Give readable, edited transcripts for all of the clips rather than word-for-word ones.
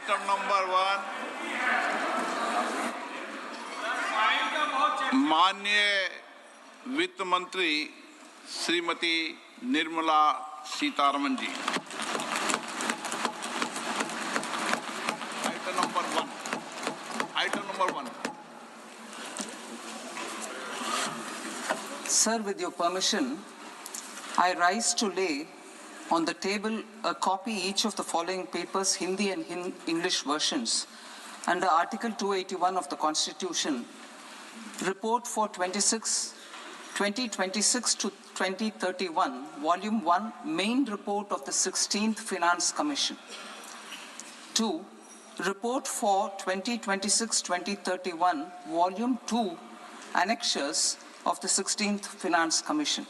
Item number 1, माननीय वित्त मंत्री श्रीमती निर्मला सीतारमन जी। Item number 1. Sir, with your permission, I rise to lay on the table a copy each of the following papers, Hindi and English versions, under Article 281 of the Constitution, Report for 2026 to 2031, Volume 1, Main Report of the 16th Finance Commission. 2. Report for 2026-2031, Volume 2, Annexures of the 16th Finance Commission.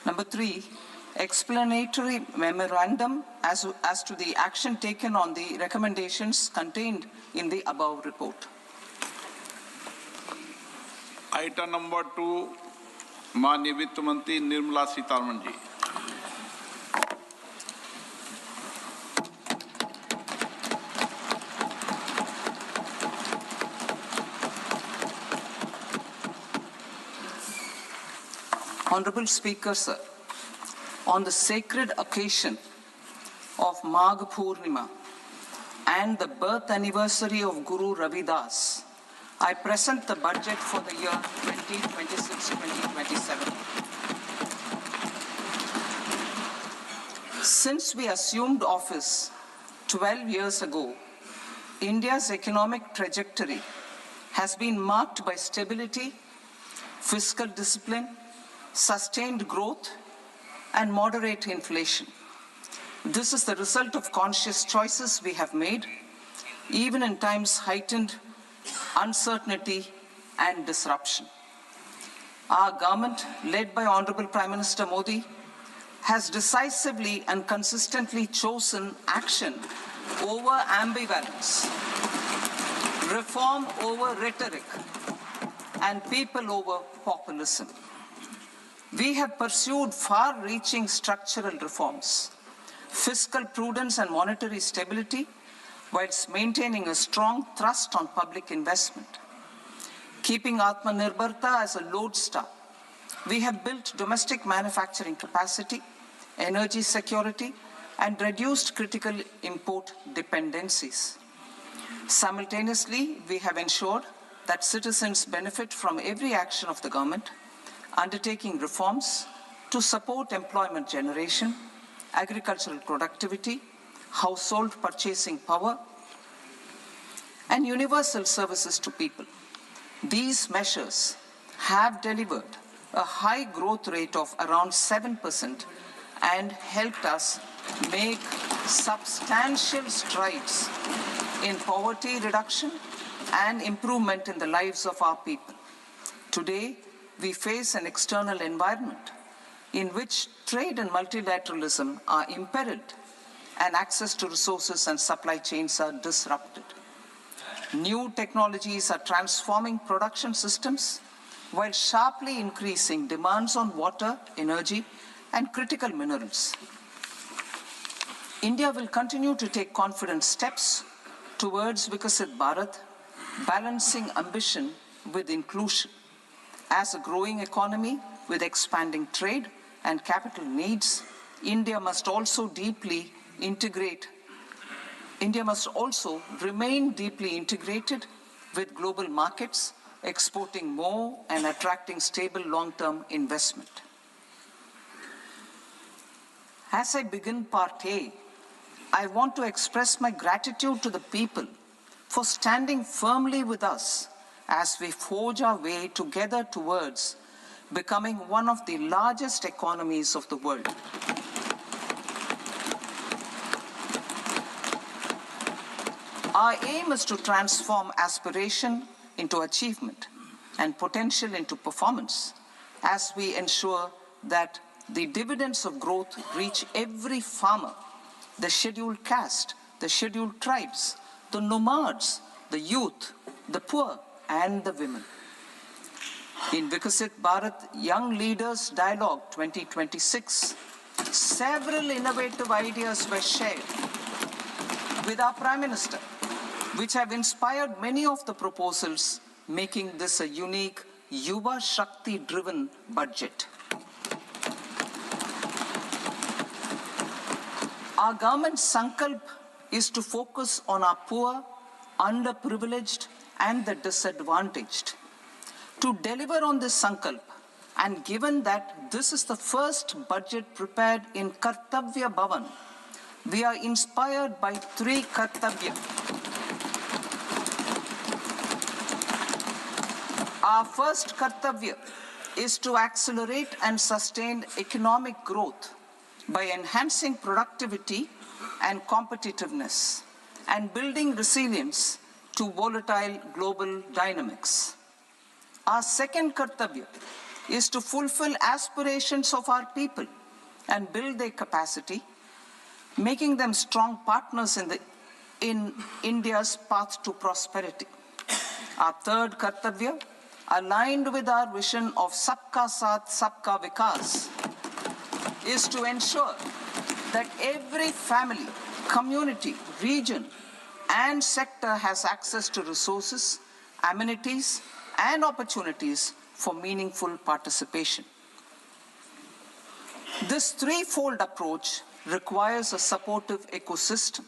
Number 3, explanatory memorandum as to the action taken on the recommendations contained in the above report. Item number 2, माननीय वित्त मंत्री निर्मला सीतारमन जी। Honorable Speaker, sir, on the sacred occasion of Magh Purnima and the birth anniversary of Guru Ravidas, I present the budget for the year 2026-2027. Since we assumed office 12 years ago, India's economic trajectory has been marked by stability, fiscal discipline, sustained growth, and moderate inflation. This is the result of conscious choices we have made, even in times heightened uncertainty and disruption. Our government, led by Honorable Prime Minister Modi, has decisively and consistently chosen action over ambivalence, reform over rhetoric, and people over populism. We have pursued far-reaching structural reforms, fiscal prudence and monetary stability, whilst maintaining a strong thrust on public investment. Keeping Atmanirbharta as a lodestar, we have built domestic manufacturing capacity, energy security, and reduced critical import dependencies. Simultaneously, we have ensured that citizens benefit from every action of the government, undertaking reforms to support employment generation, agricultural productivity, household purchasing power, and universal services to people. These measures have delivered a high growth rate of around 7% and helped us make substantial strides in poverty reduction and improvement in the lives of our people. Today, we face an external environment in which trade and multilateralism are imperiled and access to resources and supply chains are disrupted. New technologies are transforming production systems while sharply increasing demands on water, energy, and critical minerals. India will continue to take confident steps towards Vikasit Bharat, balancing ambition with inclusion. As a growing economy with expanding trade and capital needs, India must also remain deeply integrated with global markets, exporting more and attracting stable long-term investment. As I begin Part A, I want to express my gratitude to the people for standing firmly with us as we forge our way together towards becoming one of the largest economies of the world. Our aim is to transform aspiration into achievement and potential into performance as we ensure that the dividends of growth reach every farmer, the scheduled caste, the scheduled tribes, the nomads, the youth, the poor, and the women. In Vikasit Bharat Young Leaders Dialogue 2026, several innovative ideas were shared with our Prime Minister, which have inspired many of the proposals, making this a unique Yuva Shakti-driven budget. Our government's sankalp is to focus on our poor, underprivileged, and the disadvantaged. To deliver on this sankalp, and given that this is the first budget prepared in Kartavya Bhavan, we are inspired by three Kartavya. Our first Kartavya is to accelerate and sustain economic growth by enhancing productivity and competitiveness and building resilience to volatile global dynamics. Our second Kartavya is to fulfill aspirations of our people and build their capacity, making them strong partners in India's path to prosperity. Our third Kartavya, aligned with our vision of Sabka Saath, Sabka Vikas, is to ensure that every family, community, region, and sector has access to resources, amenities, and opportunities for meaningful participation. This threefold approach requires a supportive ecosystem.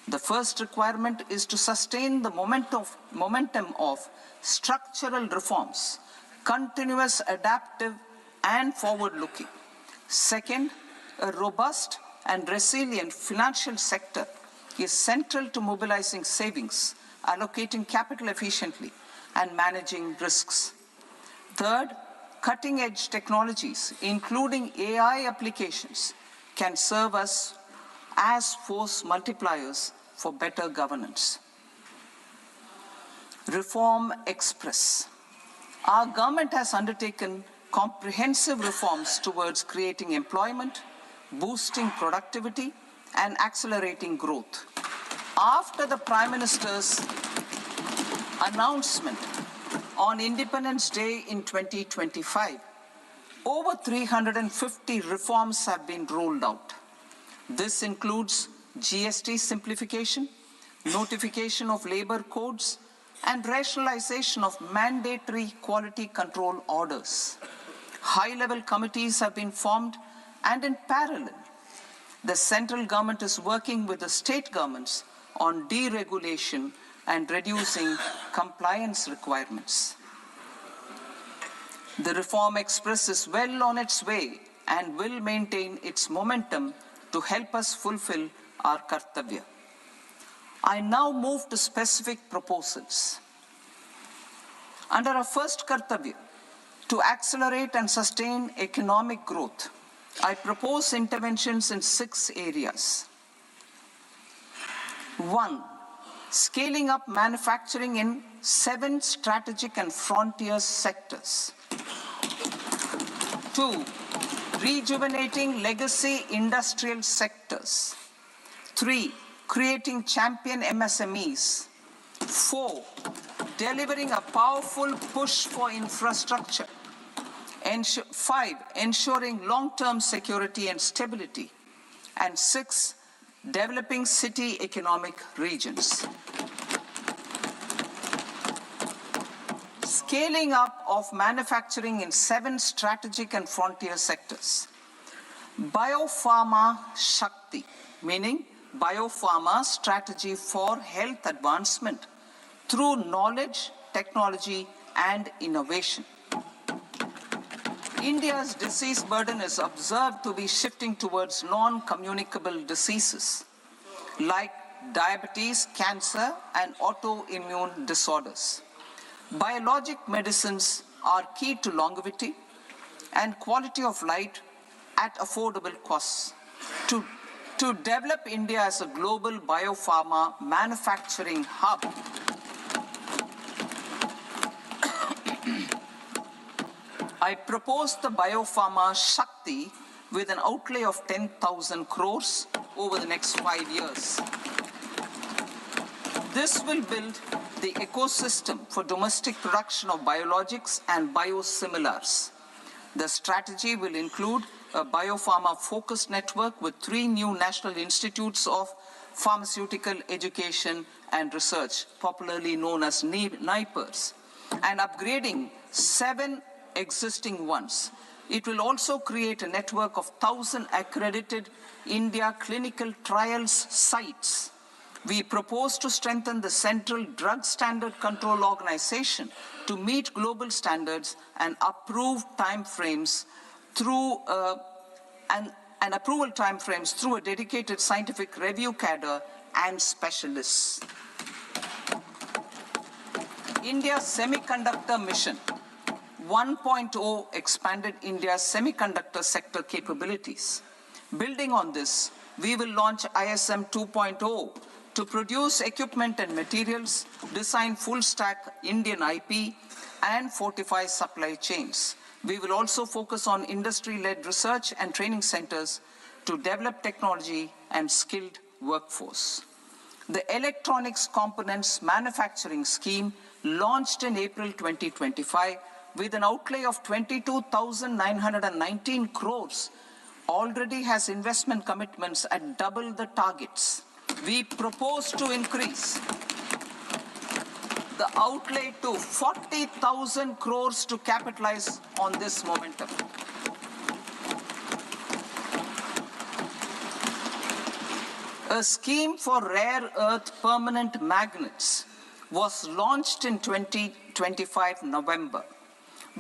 The first requirement is to sustain the momentum of structural reforms, continuous, adaptive, and forward-looking. Second, a robust and resilient financial sector is central to mobilizing savings, allocating capital efficiently, and managing risks. Third, cutting-edge technologies, including AI applications, can serve us as force multipliers for better governance. Reform Express. Our government has undertaken comprehensive reforms towards creating employment, boosting productivity, and accelerating growth. After the Prime Minister's announcement on Independence Day in 2025, over 350 reforms have been rolled out. This includes GST simplification, notification of labor codes, and rationalization of mandatory quality control orders. High-level committees have been formed, and in parallel, the central government is working with the state governments on deregulation and reducing compliance requirements. The Reform Express is well on its way and will maintain its momentum to help us fulfill our Kartavya. I now move to specific proposals. Under our first Kartavya, to accelerate and sustain economic growth, I propose interventions in 6 areas. 1. Scaling up manufacturing in 7 strategic and frontier sectors. 2. Rejuvenating legacy industrial sectors. 3. Creating champion MSMEs. 4. Delivering a powerful push for infrastructure. 5. Ensuring long-term security and stability. And 6. Developing city economic regions. Scaling up of manufacturing in 7 strategic and frontier sectors. Biopharma Shakti, meaning biopharma strategy for health advancement through knowledge, technology, and innovation. India's disease burden is observed to be shifting towards non-communicable diseases like diabetes, cancer, and autoimmune disorders. Biologic medicines are key to longevity and quality of life at affordable costs. To develop India as a global biopharma manufacturing hub, I propose the Biopharma Shakti with an outlay of 10,000 crores over the next 5 years. This will build the ecosystem for domestic production of biologics and biosimilars. The strategy will include a biopharma-focused network with 3 new national institutes of pharmaceutical education and research, popularly known as NIPERS, and upgrading 7 existing ones. It will also create a network of 1,000 accredited India clinical trials sites. We propose to strengthen the Central Drug Standard Control Organization to meet global standards and approve timeframes through and approval timeframes through a dedicated scientific review cadre and specialists. India's Semiconductor Mission 1.0 expanded India's semiconductor sector capabilities. Building on this, we will launch ISM 2.0 to produce equipment and materials, design full-stack Indian IP, and fortify supply chains. We will also focus on industry-led research and training centers to develop technology and skilled workforce. The Electronics Components Manufacturing Scheme, launched in April 2025 with an outlay of 22,919 crores, already has investment commitments at double the targets. We propose to increase the outlay to 40,000 crores to capitalize on this momentum. A scheme for rare earth permanent magnets was launched in 2025 November.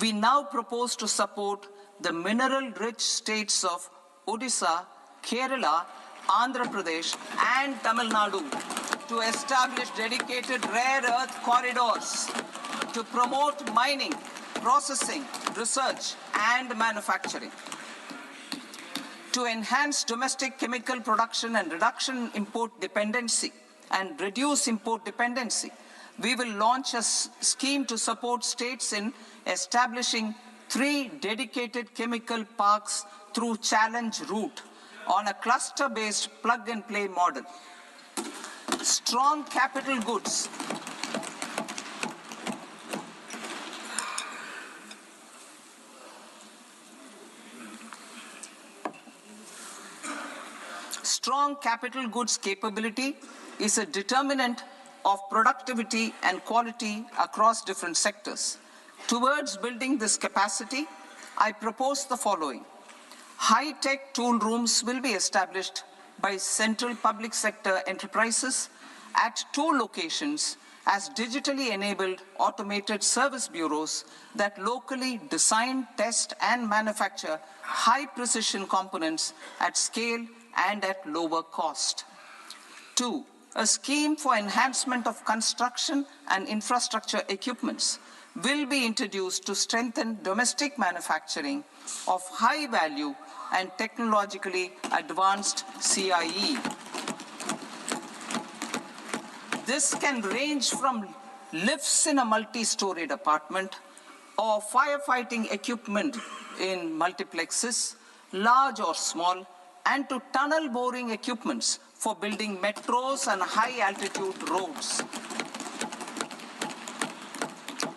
We now propose to support the mineral-rich states of Odisha, Kerala, Andhra Pradesh, and Tamil Nadu to establish dedicated rare earth corridors to promote mining, processing, research, and manufacturing. To enhance domestic chemical production and reduction import dependency and reduce import dependency, we will launch a scheme to support states in establishing 3 dedicated chemical parks through challenge route on a cluster-based plug-and-play model. Strong capital goods. Strong capital goods capability is a determinant of productivity and quality across different sectors. Towards building this capacity, I propose the following. High-tech tool rooms will be established by central public sector enterprises at 2 locations as digitally enabled automated service bureaus that locally design, test, and manufacture high-precision components at scale and at lower cost. 2, a scheme for enhancement of construction and infrastructure equipments will be introduced to strengthen domestic manufacturing of high value and technologically advanced CIE. This can range from lifts in a multi-storied apartment or firefighting equipment in multiplexes, large or small, and to tunnel boring equipments for building metros and high-altitude roads.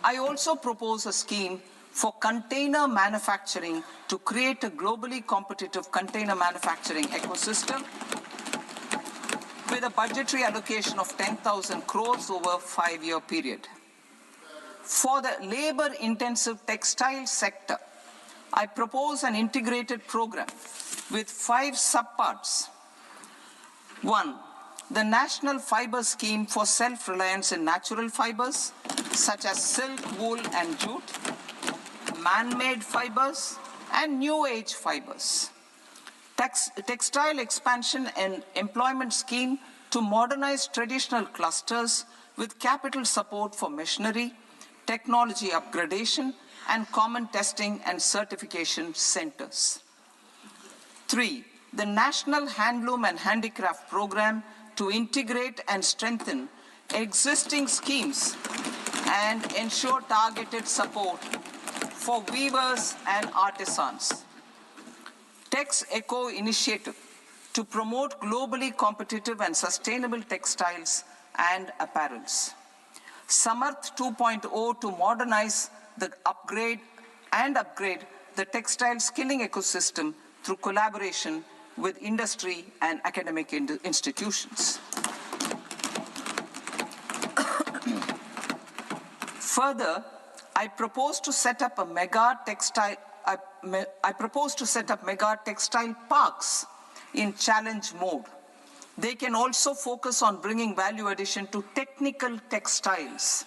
I also propose a scheme for container manufacturing to create a globally competitive container manufacturing ecosystem with a budgetary allocation of 10,000 crores over a 5-year period. For the labor-intensive textile sector, I propose an integrated program with 5 subparts. 1, the National Fiber Scheme for self-reliance in natural fibers, such as silk, wool, and jute, man-made fibers, and new-age fibers. Textile expansion and employment scheme to modernize traditional clusters with capital support for machinery, technology upgradation, and common testing and certification centers. 3, the National Handloom and Handicraft Program to integrate and strengthen existing schemes and ensure targeted support for weavers and artisans. Tex Eco Initiative to promote globally competitive and sustainable textiles and apparels. Samarth 2.0 to modernize the upgrade the textile skilling ecosystem through collaboration with industry and academic institutions. Further, I propose to set up mega textile parks in challenge mode. They can also focus on bringing value addition to technical textiles.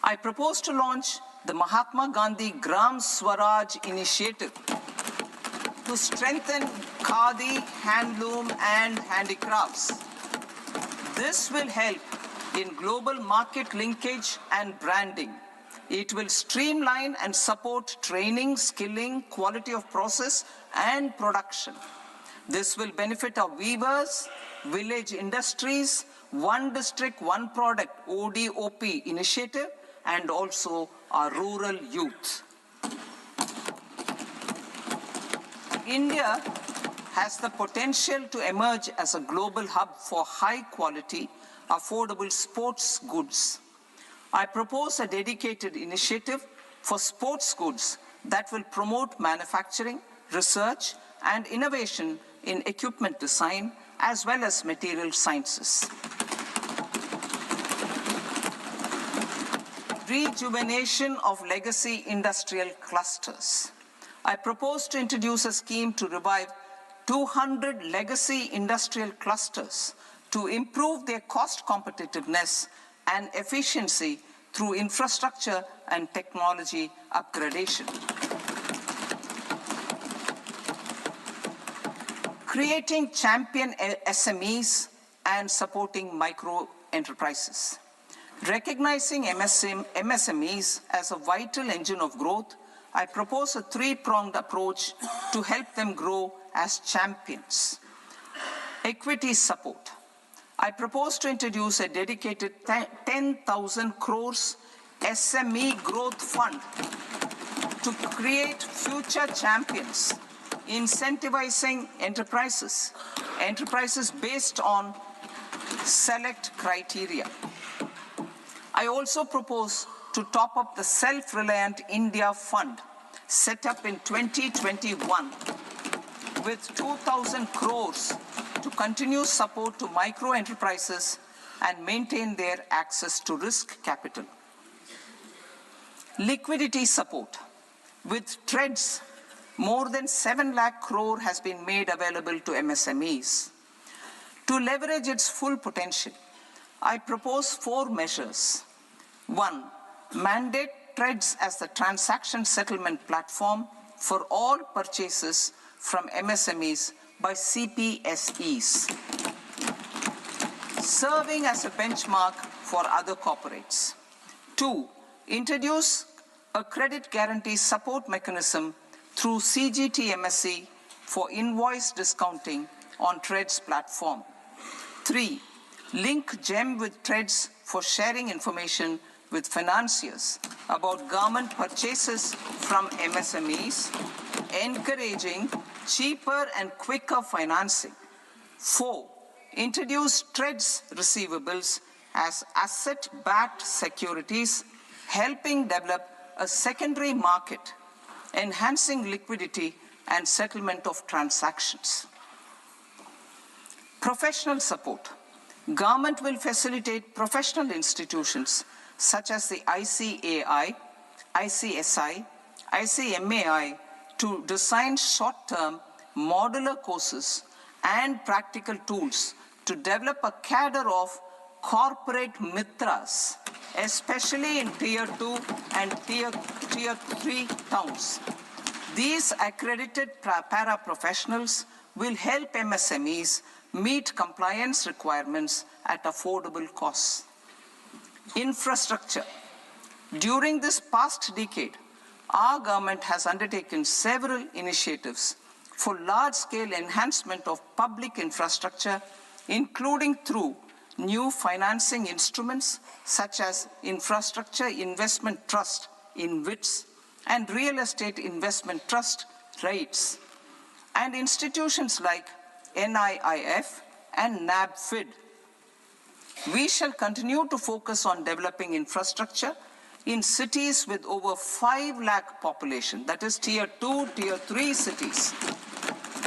I propose to launch the Mahatma Gandhi Gram Swaraj initiative to strengthen khadi, handloom, and handicrafts. This will help in global market linkage and branding. It will streamline and support training, skilling, quality of process, and production. This will benefit our weavers, village industries, One District, One Product ODOP initiative, and also our rural youth. India has the potential to emerge as a global hub for high-quality, affordable sports goods. I propose a dedicated initiative for sports goods that will promote manufacturing, research, and innovation in equipment design, as well as material sciences. Rejuvenation of legacy industrial clusters. I propose to introduce a scheme to revive 200 legacy industrial clusters to improve their cost competitiveness and efficiency through infrastructure and technology upgradation. Creating champion SMEs and supporting micro enterprises. Recognizing MSMEs as a vital engine of growth, I propose a three-pronged approach to help them grow as champions. Equity support. I propose to introduce a dedicated 10,000 crores SME growth fund to create future champions, incentivizing enterprises based on select criteria. I also propose to top up the Self-Reliant India Fund, set up in 2021, with 2,000 crores to continue support to micro enterprises and maintain their access to risk capital. Liquidity support. With TREDS, more than 7 lakh crore has been made available to MSMEs. To leverage its full potential, I propose 4 measures. 1, mandate TREDS as the transaction settlement platform for all purchases from MSMEs by CPSEs, serving as a benchmark for other corporates. 2, introduce a credit guarantee support mechanism through CGTMSE for invoice discounting on TREDS platform. 3, link GEM with TREDS for sharing information with financiers about government purchases from MSMEs, encouraging cheaper and quicker financing. 4, introduce TREDS receivables as asset-backed securities, helping develop a secondary market, enhancing liquidity and settlement of transactions. Professional support. Government will facilitate professional institutions such as the ICAI, ICSI, ICMAI to design short-term modular courses and practical tools to develop a cadre of corporate mitras, especially in Tier 2 and Tier 3 towns. These accredited para-professionals will help MSMEs meet compliance requirements at affordable costs. Infrastructure. During this past decade, our government has undertaken several initiatives for large-scale enhancement of public infrastructure, including through new financing instruments such as Infrastructure Investment Trust (InvITs) and Real Estate Investment Trust (REITs), and institutions like NIIF and NABFID. We shall continue to focus on developing infrastructure in cities with over 5 lakh population, that is tier 2, tier 3 cities,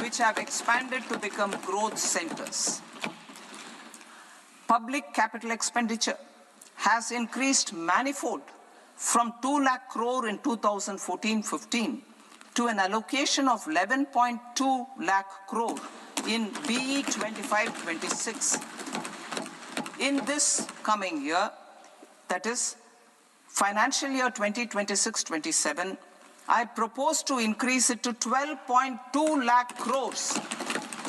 which have expanded to become growth centers. Public capital expenditure has increased manifold from 2 lakh crore in 2014-15 to an allocation of 11.2 lakh crore in BE 25-26. In this coming year, that is financial year 2026-27, I propose to increase it to 12.2 lakh crores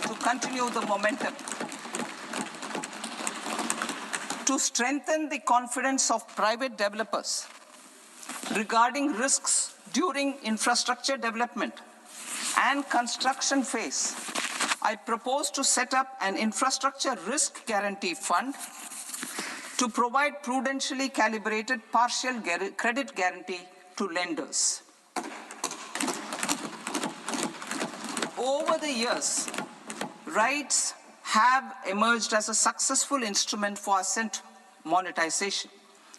to continue the momentum. To strengthen the confidence of private developers regarding risks during infrastructure development and construction phase, I propose to set up an infrastructure risk guarantee fund to provide prudentially calibrated partial credit guarantee to lenders. Over the years, RITES have emerged as a successful instrument for asset monetization.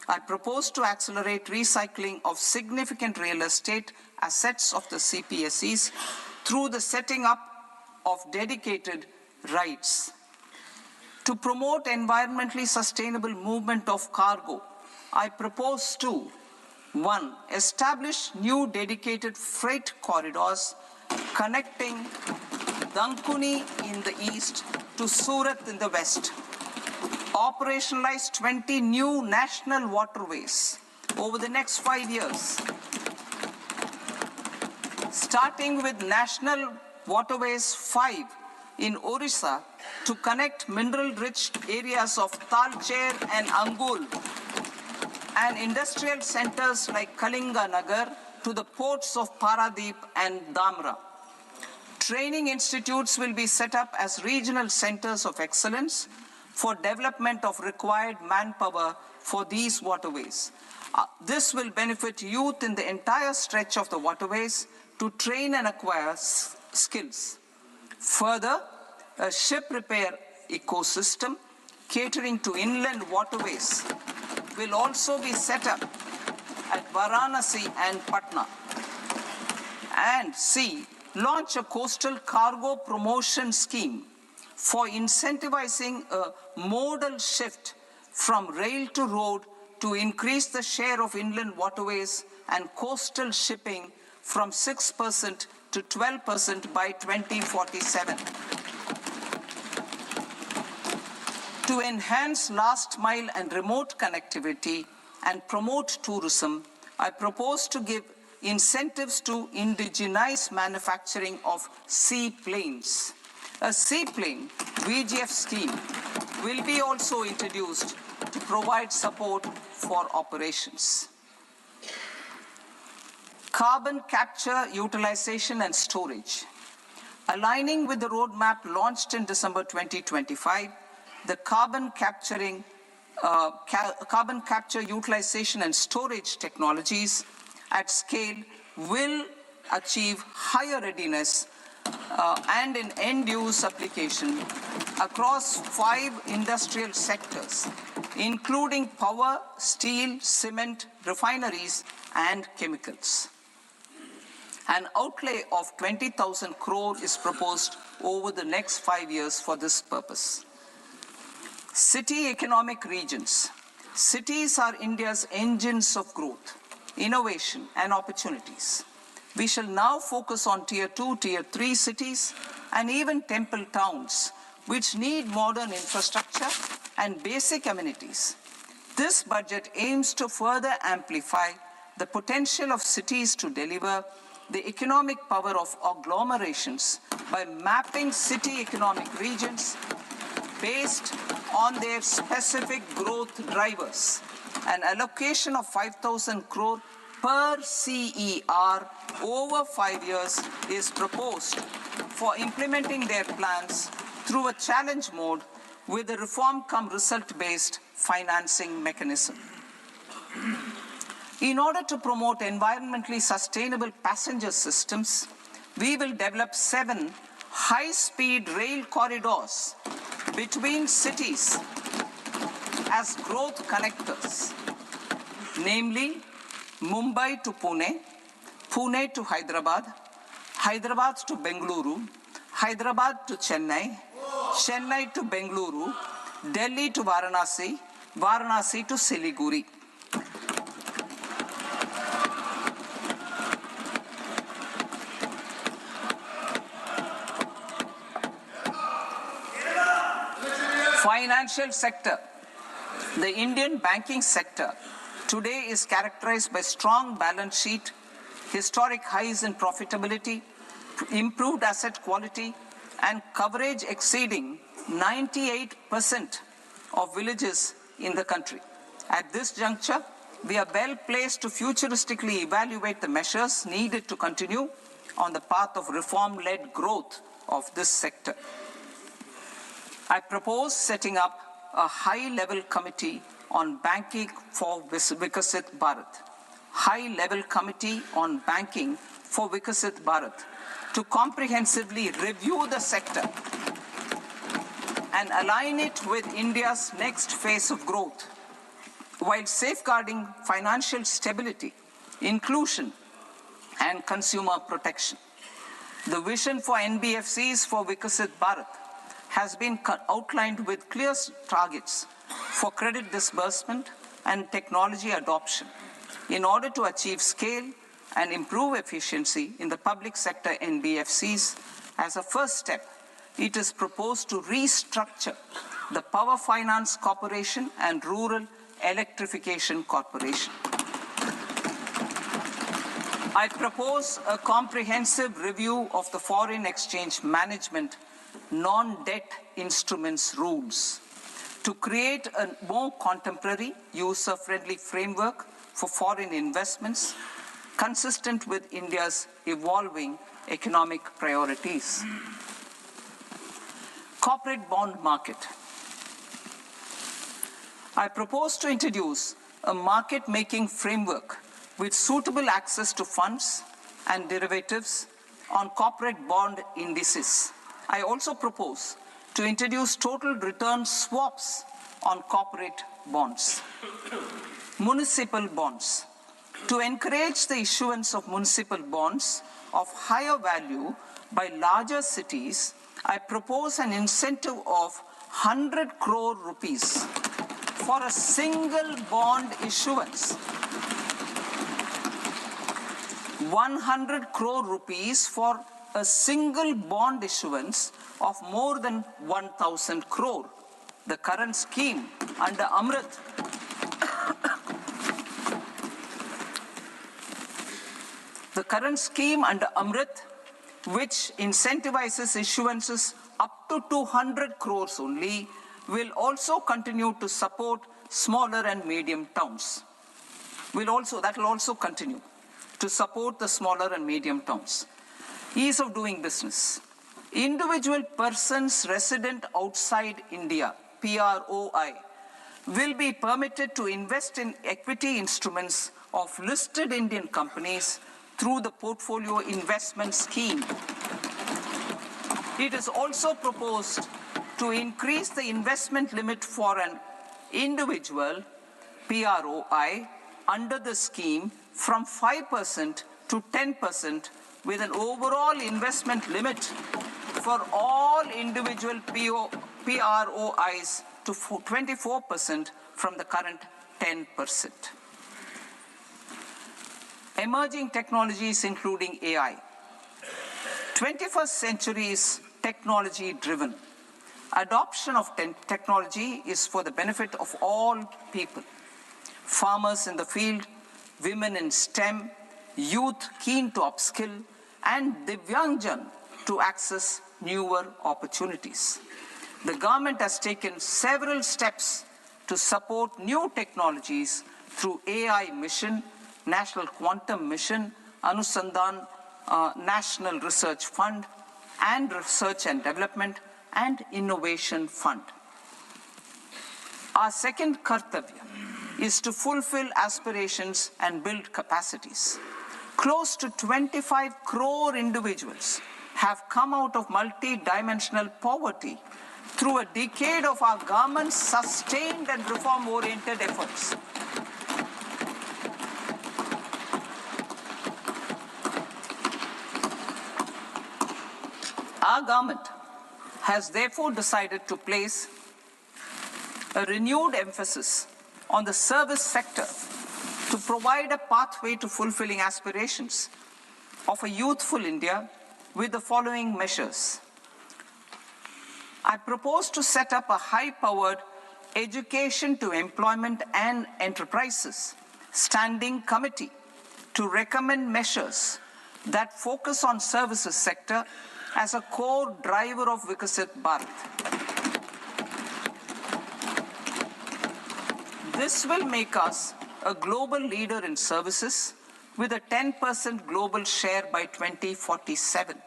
I propose to accelerate recycling of significant real estate assets of the CPSEs through the setting up of dedicated RITES. To promote environmentally sustainable movement of cargo, I propose to 1. Establish new dedicated freight corridors connecting Dankuni in the east to Surat in the west. Operationalize 20 new national waterways over the next 5 years. Starting with National Waterways 5 in Orissa to connect mineral-rich areas of Talcher and Angul and industrial centers like Kalinga Nagar to the ports of Paradeep and Dhamra. Training institutes will be set up as regional centers of excellence for development of required manpower for these waterways. This will benefit youth in the entire stretch of the waterways to train and acquire skills. Further, a ship repair ecosystem catering to inland waterways will also be set up at Varanasi and Patna. And C, launch a coastal cargo promotion scheme for incentivizing a modal shift from rail to road to increase the share of inland waterways and coastal shipping from 6% to 12% by 2047. To enhance last mile and remote connectivity and promote tourism, I propose to give incentives to indigenize manufacturing of seaplanes. A seaplane VGF scheme will be also introduced to provide support for operations. Carbon capture, utilization and storage. Aligning with the roadmap launched in December 2025, the carbon capture, utilization and storage technologies at scale will achieve higher readiness and in end-use application across 5 industrial sectors, including power, steel, cement, refineries, and chemicals. An outlay of 20,000 crore is proposed over the next 5 years for this purpose. City economic regions. Cities are India's engines of growth, innovation, and opportunities. We shall now focus on tier 2, tier 3 cities, and even temple towns, which need modern infrastructure and basic amenities. This budget aims to further amplify the potential of cities to deliver the economic power of agglomerations by mapping city economic regions based on their specific growth drivers. An allocation of 5,000 crore per CER over 5 years is proposed for implementing their plans through a challenge mode with a reform-cum-result-based financing mechanism. In order to promote environmentally sustainable passenger systems, we will develop 7 high-speed rail corridors between cities as growth connectors, namely Mumbai to Pune, Pune to Hyderabad, Hyderabad to Bengaluru, Hyderabad to Chennai, Chennai to Bengaluru, Delhi to Varanasi, Varanasi to Siliguri. Financial sector. The Indian banking sector today is characterized by strong balance sheet, historic highs in profitability, improved asset quality, and coverage exceeding 98% of villages in the country. At this juncture, we are well placed to futuristically evaluate the measures needed to continue on the path of reform-led growth of this sector. I propose setting up a high-level committee on banking for Vikasit Bharat. High-level committee on banking for Vikasit Bharat to comprehensively review the sector and align it with India's next phase of growth, while safeguarding financial stability, inclusion, and consumer protection. The vision for NBFCs for Vikasit Bharat has been outlined with clear targets for credit disbursement and technology adoption in order to achieve scale and improve efficiency in the public sector NBFCs. As a first step, it is proposed to restructure the Power Finance Corporation and Rural Electrification Corporation. I propose a comprehensive review of the foreign exchange management non-debt instruments rules to create a more contemporary, user-friendly framework for foreign investments consistent with India's evolving economic priorities. Corporate bond market. I propose to introduce a market-making framework with suitable access to funds and derivatives on corporate bond indices. I also propose to introduce total return swaps on corporate bonds. Municipal bonds. To encourage the issuance of municipal bonds of higher value by larger cities, I propose an incentive of 100 crore rupees for a single bond issuance. 100 crore rupees for a single bond issuance of more than 1,000 crore. The current scheme under Amrit which incentivizes issuances up to 200 crores only, will also continue to support smaller and medium towns. That will also continue to support the smaller and medium towns. Ease of doing business. Individual persons resident outside India, PROI, will be permitted to invest in equity instruments of listed Indian companies through the Portfolio Investment Scheme. It is also proposed to increase the investment limit for an individual PROI under the scheme from 5% to 10%, with an overall investment limit for all individual PROIs to 24% from the current 10%. Emerging technologies including AI. 21st century is technology-driven. Adoption of technology is for the benefit of all people. Farmers in the field, women in STEM, youth keen to upskill, and Divyangjan to access newer opportunities. The government has taken several steps to support new technologies through AI Mission, National Quantum Mission, Anusandhan National Research Fund, and Research and Development and Innovation Fund. Our second kartavya is to fulfill aspirations and build capacities. Close to 25 crore individuals have come out of multi-dimensional poverty through a decade of our government's sustained and reform-oriented efforts. Our government has therefore decided to place a renewed emphasis on the service sector to provide a pathway to fulfilling aspirations of a youthful India with the following measures. I propose to set up a high-powered Education to Employment and Enterprises Standing Committee to recommend measures that focus on services sector as a core driver of Vikasit Bharat. This will make us a global leader in services with a 10% global share by 2047.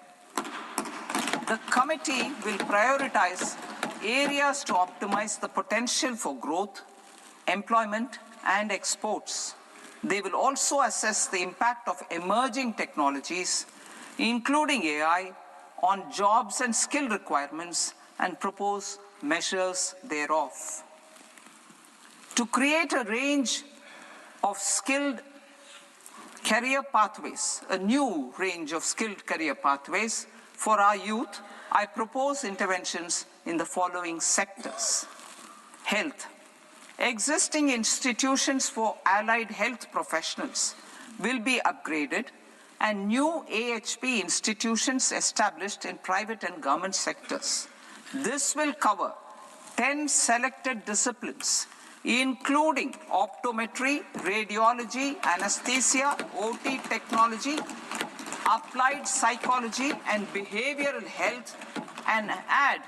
The committee will prioritize areas to optimize the potential for growth, employment, and exports. They will also assess the impact of emerging technologies, including AI, on jobs and skill requirements and propose measures thereof. To create a range of skilled career pathways, a new range of skilled career pathways for our youth, I propose interventions in the following sectors. Health. Existing institutions for allied health professionals will be upgraded and new AHP institutions established in private and government sectors. This will cover 10 selected disciplines, including optometry, radiology, anesthesia, OT technology, applied psychology, and behavioral health, and add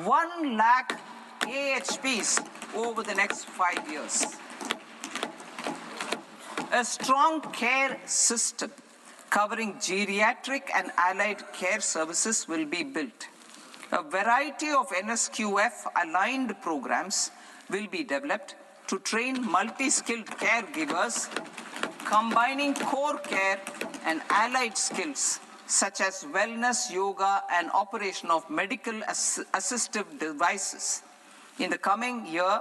1 lakh AHPs over the next 5 years. A strong care system covering geriatric and allied care services will be built. A variety of NSQF-aligned programs will be developed to train multi-skilled caregivers, combining core care and allied skills such as wellness, yoga, and operation of medical assistive devices. In the coming year,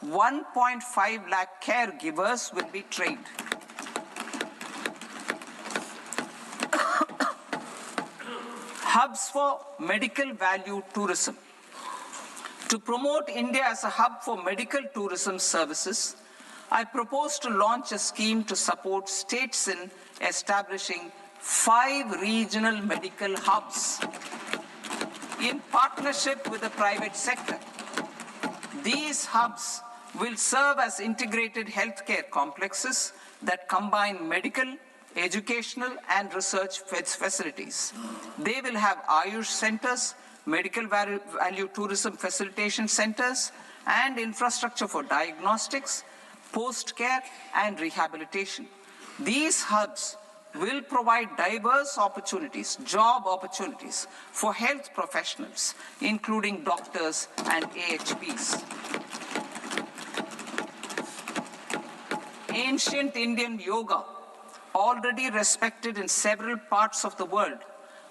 1.5 lakh caregivers will be trained. Hubs for medical value tourism. To promote India as a hub for medical tourism services, I propose to launch a scheme to support states in establishing 5 regional medical hubs in partnership with the private sector. These hubs will serve as integrated healthcare complexes that combine medical, educational, and research facilities. They will have Ayush centers, medical value tourism facilitation centers, and infrastructure for diagnostics, post-care, and rehabilitation. These hubs will provide diverse opportunities, job opportunities for health professionals, including doctors and AHPs. Ancient Indian yoga, already respected in several parts of the world,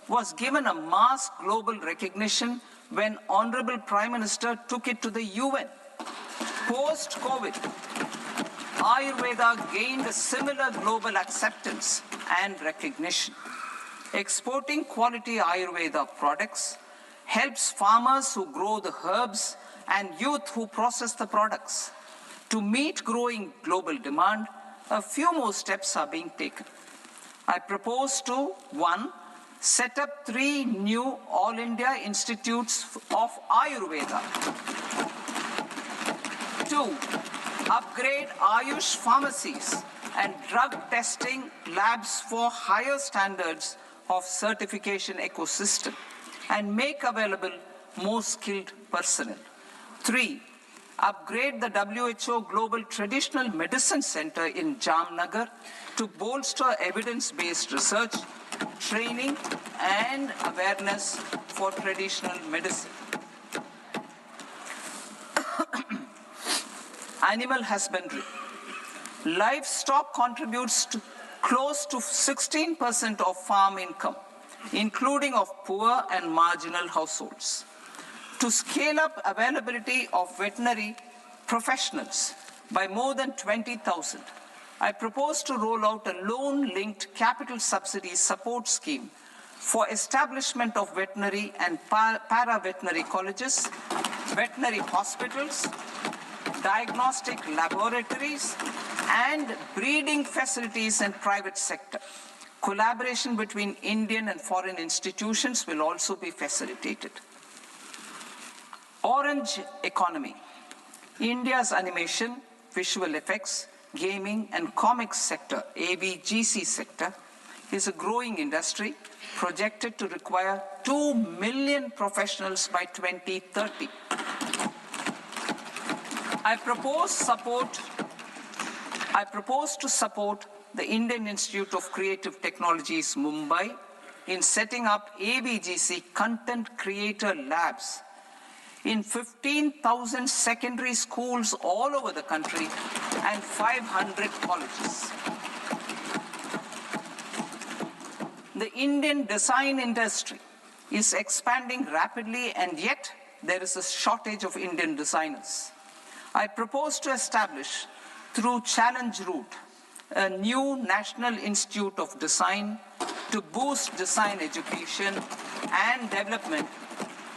was given a mass global recognition when Honorable Prime Minister took it to the UN. Post-COVID, Ayurveda gained a similar global acceptance and recognition. Exporting quality Ayurveda products helps farmers who grow the herbs and youth who process the products. To meet growing global demand, a few more steps are being taken. I propose to, 1, set up 3 new All India Institutes of Ayurveda. 2, upgrade Ayush pharmacies and drug testing labs for higher standards of certification ecosystem and make available more skilled personnel. 3, upgrade the WHO Global Traditional Medicine Center in Jamnagar to bolster evidence-based research, training, and awareness for traditional medicine. Animal husbandry. Livestock contributes to close to 16% of farm income, including of poor and marginal households. To scale up availability of veterinary professionals by more than 20,000, I propose to roll out a loan-linked capital subsidy support scheme for establishment of veterinary and para-veterinary colleges, veterinary hospitals, diagnostic laboratories, and breeding facilities in private sector. Collaboration between Indian and foreign institutions will also be facilitated. Orange economy. India's animation, visual effects, gaming, and comics sector, AVGC sector, is a growing industry projected to require 2 million professionals by 2030. I propose to support the Indian Institute of Creative Technologies, Mumbai, in setting up AVGC content creator labs in 15,000 secondary schools all over the country and 500 colleges. The Indian design industry is expanding rapidly, and yet there is a shortage of Indian designers. I propose to establish, through Challenge Route, a new National Institute of Design to boost design education and development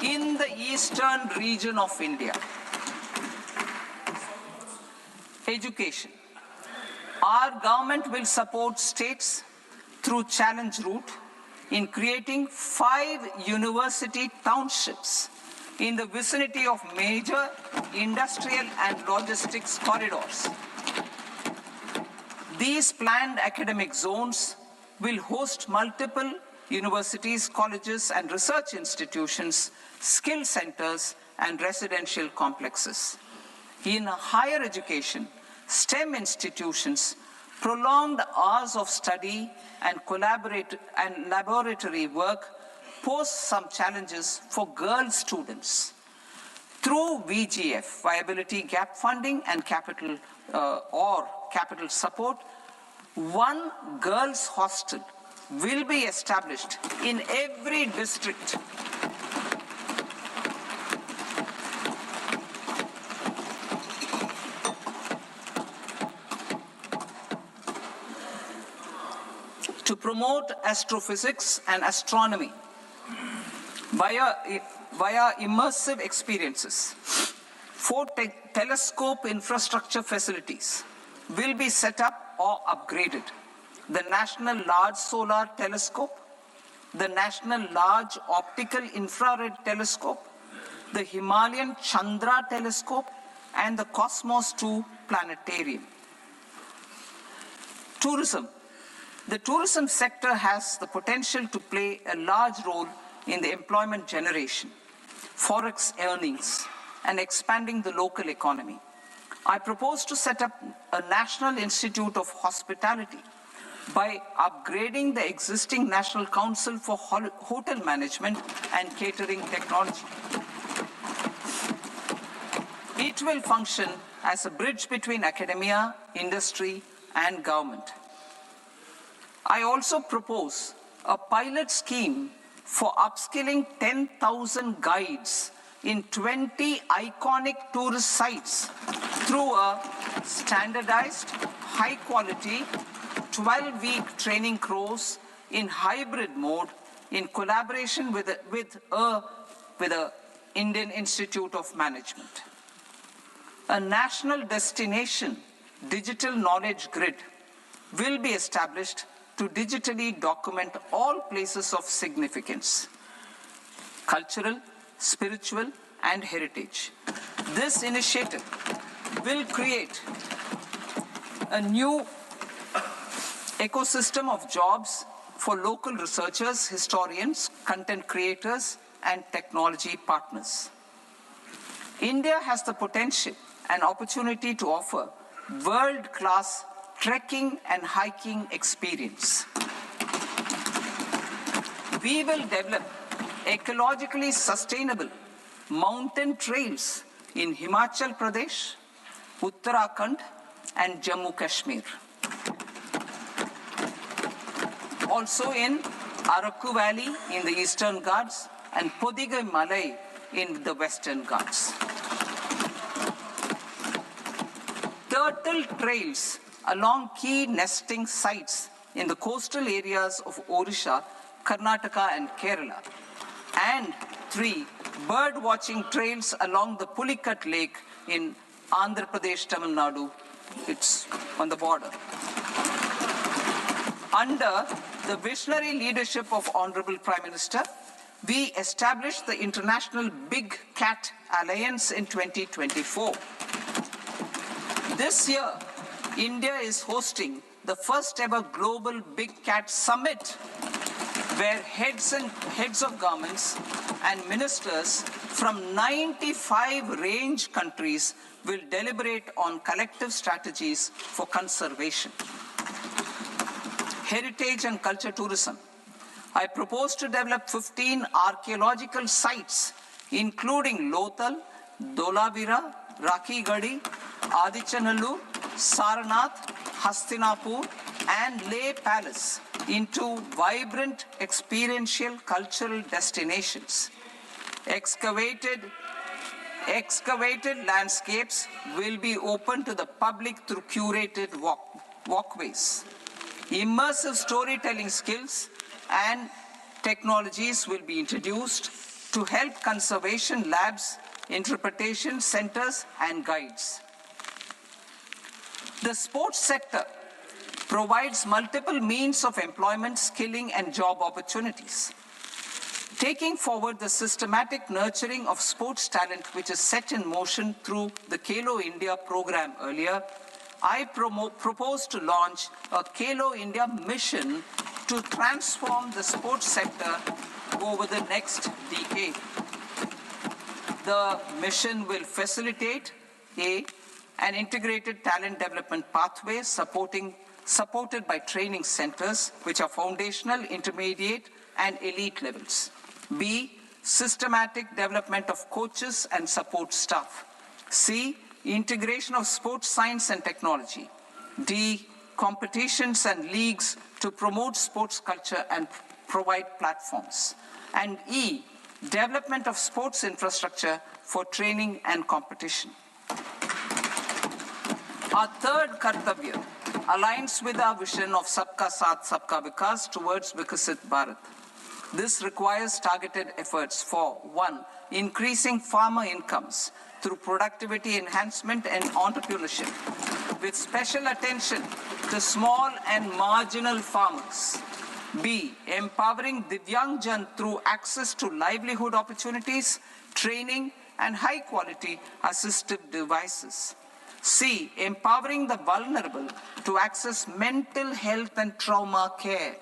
in the eastern region of India. Education. Our government will support states through Challenge Route in creating 5 university townships in the vicinity of major industrial and logistics corridors. These planned academic zones will host multiple universities, colleges, and research institutions, skill centers, and residential complexes. In higher education, STEM institutions, prolonged hours of study and laboratory work pose some challenges for girl students. Through VGF, Viability Gap Funding and capital support, 1 girls' hostel will be established in every district. To promote astrophysics and astronomy via immersive experiences, 4 telescope infrastructure facilities will be set up or upgraded. The National Large Solar Telescope, the National Large Optical Infrared Telescope, the Himalayan Chandra Telescope, and the Cosmos 2 Planetarium. Tourism. The tourism sector has the potential to play a large role in the employment generation, forex earnings, and expanding the local economy. I propose to set up a National Institute of Hospitality by upgrading the existing National Council for Hotel Management and Catering Technology. It will function as a bridge between academia, industry, and government. I also propose a pilot scheme for upskilling 10,000 guides in 20 iconic tourist sites through a standardized, high-quality, 12-week training course in hybrid mode in collaboration with the Indian Institute of Management. A national destination digital knowledge grid will be established to digitally document all places of significance, cultural, spiritual, and heritage. This initiative will create a new ecosystem of jobs for local researchers, historians, content creators, and technology partners. India has the potential and opportunity to offer world-class trekking and hiking experience. We will develop ecologically sustainable mountain trails in Himachal Pradesh, Uttarakhand, and Jammu Kashmir. Also in Araku Valley in the Eastern Ghats and Podigai Malai in the Western Ghats. Turtle trails along key nesting sites in the coastal areas of Odisha Karnataka and Kerala. And 3, bird watching trails along the Pulikat Lake in Andhra Pradesh, Tamil Nadu. It's on the border. Under the visionary leadership of Honorable Prime Minister, we established the International Big Cat Alliance in 2024. This year, India is hosting the first ever Global Big Cat Summit, where heads of governments and ministers from 95 range countries will deliberate on collective strategies for conservation. Heritage and culture tourism. I propose to develop 15 archaeological sites, including Lothal, Dholavira, Rakhi Gadi, Adichanallu, Saranath, Hastinapur, and Leh Palace into vibrant experiential cultural destinations. Excavated landscapes will be open to the public through curated walkways. Immersive storytelling skills and technologies will be introduced to help conservation labs, interpretation centers, and guides. The sports sector provides multiple means of employment, skilling, and job opportunities. Taking forward the systematic nurturing of sports talent, which is set in motion through the Khelo India program earlier, I propose to launch a Khelo India mission to transform the sports sector over the next decade. The mission will facilitate an integrated talent development pathway supported by training centers, which are foundational, intermediate, and elite levels. B, systematic development of coaches and support staff. C, integration of sports science and technology. D, competitions and leagues to promote sports culture and provide platforms. And E, development of sports infrastructure for training and competition. Our third Kartavya aligns with our vision of Sabka Saath, Sabka Vikas towards Vikasit Bharat. This requires targeted efforts for 1, increasing farmer incomes through productivity enhancement and entrepreneurship, with special attention to small and marginal farmers. B, empowering Divyangjan through access to livelihood opportunities, training, and high-quality assistive devices. C, empowering the vulnerable to access mental health and trauma care.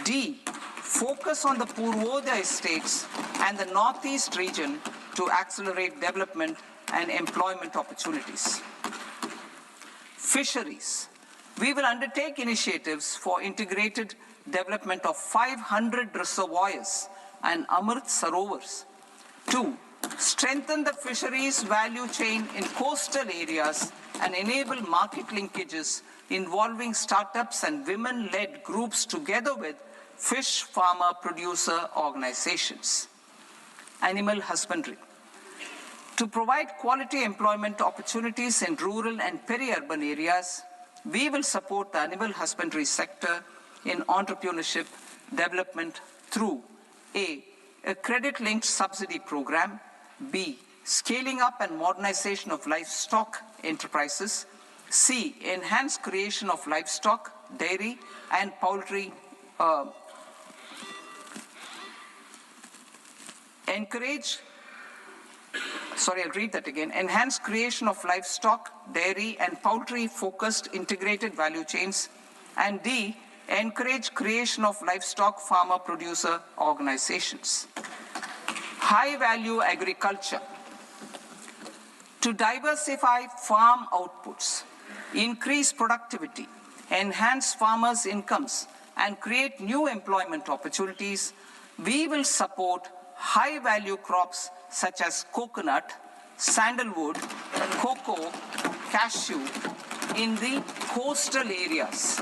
D, focus on the Purvodaya states and the Northeast region to accelerate development and employment opportunities. Fisheries. We will undertake initiatives for integrated development of 500 reservoirs and Amrit Sarovars. 2, strengthen the fisheries value chain in coastal areas and enable market linkages involving startups and women-led groups together with fish farmer producer organizations. Animal husbandry. To provide quality employment opportunities in rural and peri-urban areas, we will support the animal husbandry sector in entrepreneurship development through A, credit-linked subsidy program, B, scaling up and modernization of livestock enterprises, C, enhanced creation of livestock, dairy, and poultry, enhanced creation of livestock, dairy, and poultry-focused integrated value chains, and D, encourage creation of livestock farmer-producer organizations. High-value agriculture. To diversify farm outputs, increase productivity, enhance farmers' incomes, and create new employment opportunities, we will support high-value crops such as coconut, sandalwood, cocoa, cashew in the coastal areas,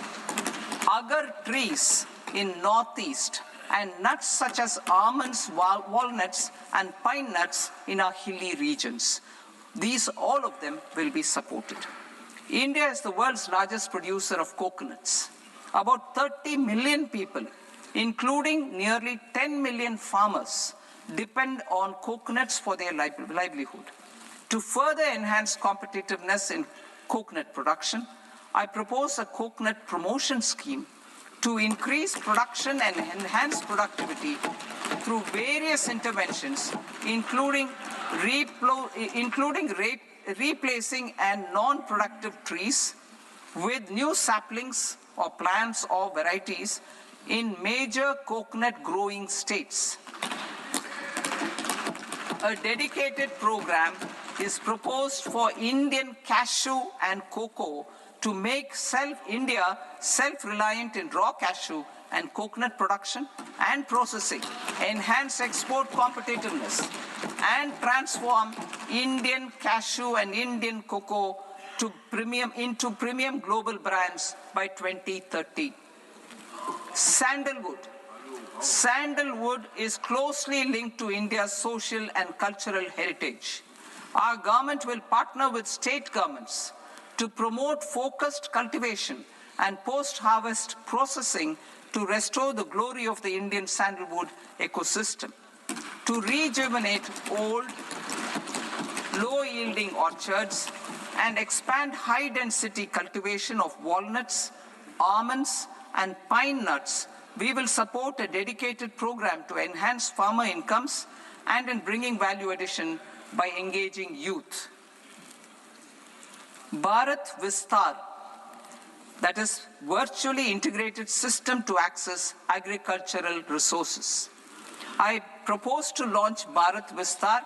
agar trees in Northeast, and nuts such as almonds, walnuts, and pine nuts in our hilly regions. These, all of them, will be supported. India is the world's largest producer of coconuts. About 30 million people including nearly 10 million farmers, depend on coconuts for their livelihood. To further enhance competitiveness in coconut production, I propose a coconut promotion scheme to increase production and enhance productivity through various interventions, including replacing and non-productive trees with new saplings or plants or varieties in major coconut growing states. A dedicated program is proposed for Indian cashew and cocoa to make India self-reliant in raw cashew and coconut production and processing, enhance export competitiveness, and transform Indian cashew and Indian cocoa into premium global brands by 2030. Sandalwood. Sandalwood is closely linked to India's social and cultural heritage. Our government will partner with state governments to promote focused cultivation and post-harvest processing to restore the glory of the Indian sandalwood ecosystem, to rejuvenate old, low-yielding orchards, and expand high-density cultivation of walnuts, almonds, and pine nuts. We will support a dedicated program to enhance farmer incomes and in bringing value addition by engaging youth. Bharat Vistar, that is virtually integrated system to access agricultural resources. I propose to launch Bharat Vistar,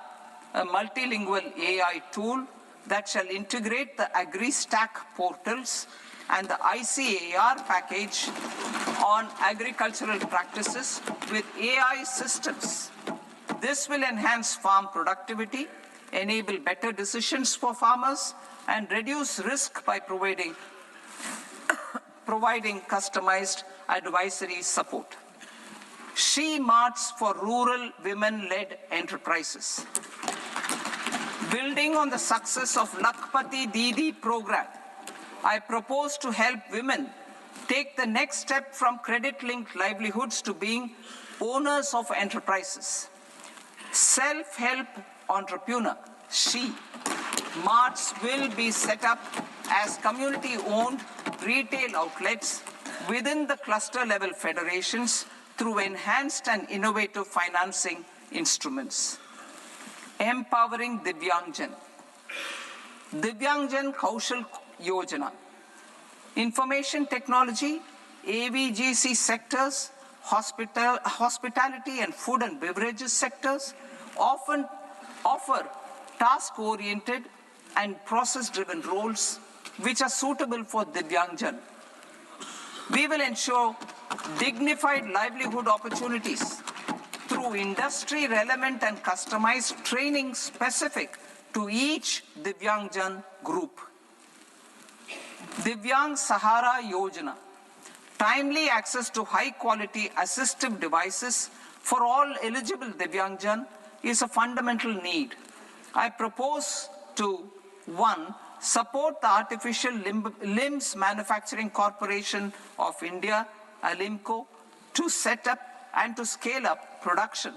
a multilingual AI tool that shall integrate the AgriStack portals and the ICAR package on agricultural practices with AI systems. This will enhance farm productivity, enable better decisions for farmers, and reduce risk by providing customized advisory support. She Marts for rural women-led enterprises. Building on the success of Lakpati Didi program, I propose to help women take the next step from credit-linked livelihoods to being owners of enterprises. Self-help entrepreneur, She Marts will be set up as community-owned retail outlets within the cluster-level federations through enhanced and innovative financing instruments. Empowering Divyangjan. Divyangjan Kaushal Yojana. Information technology, AVGC sectors, hospitality and food and beverages sectors often offer task-oriented and process-driven roles which are suitable for Divyangjan. We will ensure dignified livelihood opportunities through industry-relevant and customized training specific to each Divyangjan group. Divyang Sahara Yojana. Timely access to high-quality assistive devices for all eligible Divyangjan is a fundamental need. I propose to, 1, support the Artificial Limbs Manufacturing Corporation of India, Alimco, to set up and to scale up production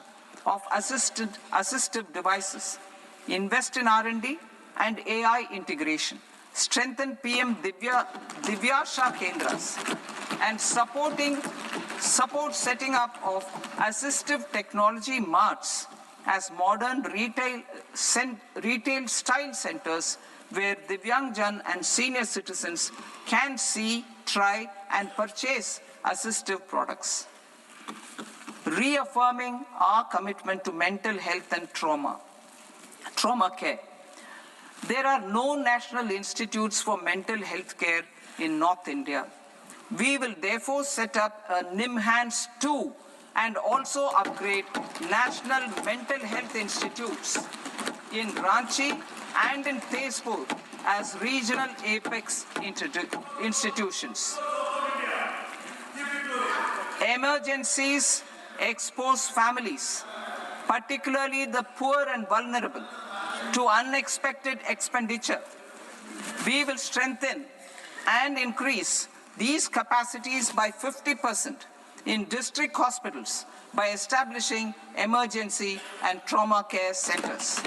of assistive devices, invest in R&D and AI integration, strengthen PM Divyasha Kendras, and support setting up of assistive technology marts as modern retail style centers where Divyangjan and senior citizens can see, try, and purchase assistive products. Reaffirming our commitment to mental health and trauma care. There are no national institutes for mental health care in North India. We will therefore set up a NIMHANS 2 and also upgrade national mental health institutes in Ranchi and in Tezpur as regional apex institutions. Emergencies expose families, particularly the poor and vulnerable, to unexpected expenditure. We will strengthen and increase these capacities by 50% in district hospitals by establishing emergency and trauma care centers.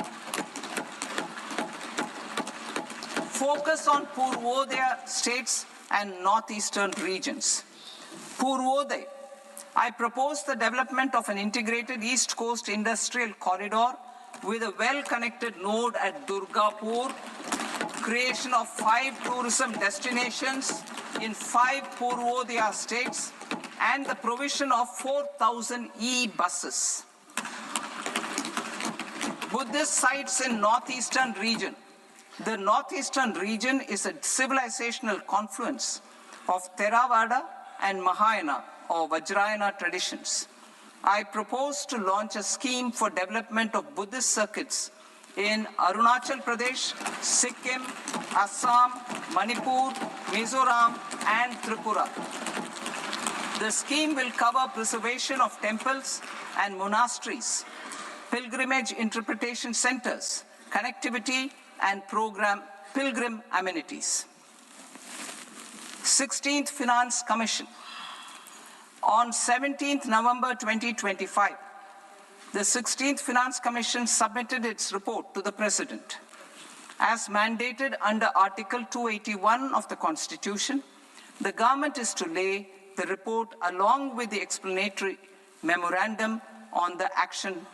Focus on Purvodaya states and northeastern regions. Purvodaya, I propose the development of an integrated East Coast industrial corridor with a well-connected node at Durgapur, creation of 5 tourism destinations in 5 Purvodaya states, and the provision of 4,000 e-buses. Buddhist sites in northeastern region. The northeastern region is a civilizational confluence of Theravada and Mahayana or Vajrayana traditions. I propose to launch a scheme for development of Buddhist circuits in Arunachal Pradesh, Sikkim, Assam, Manipur, Mizoram, and Tripura. The scheme will cover preservation of temples and monasteries, pilgrimage interpretation centers, connectivity, and pilgrim amenities. 16th Finance Commission. On 17th November 2025, the 16th Finance Commission submitted its report to the President. As mandated under Article 281 of the Constitution, the government is to lay the report along with the explanatory memorandum on the action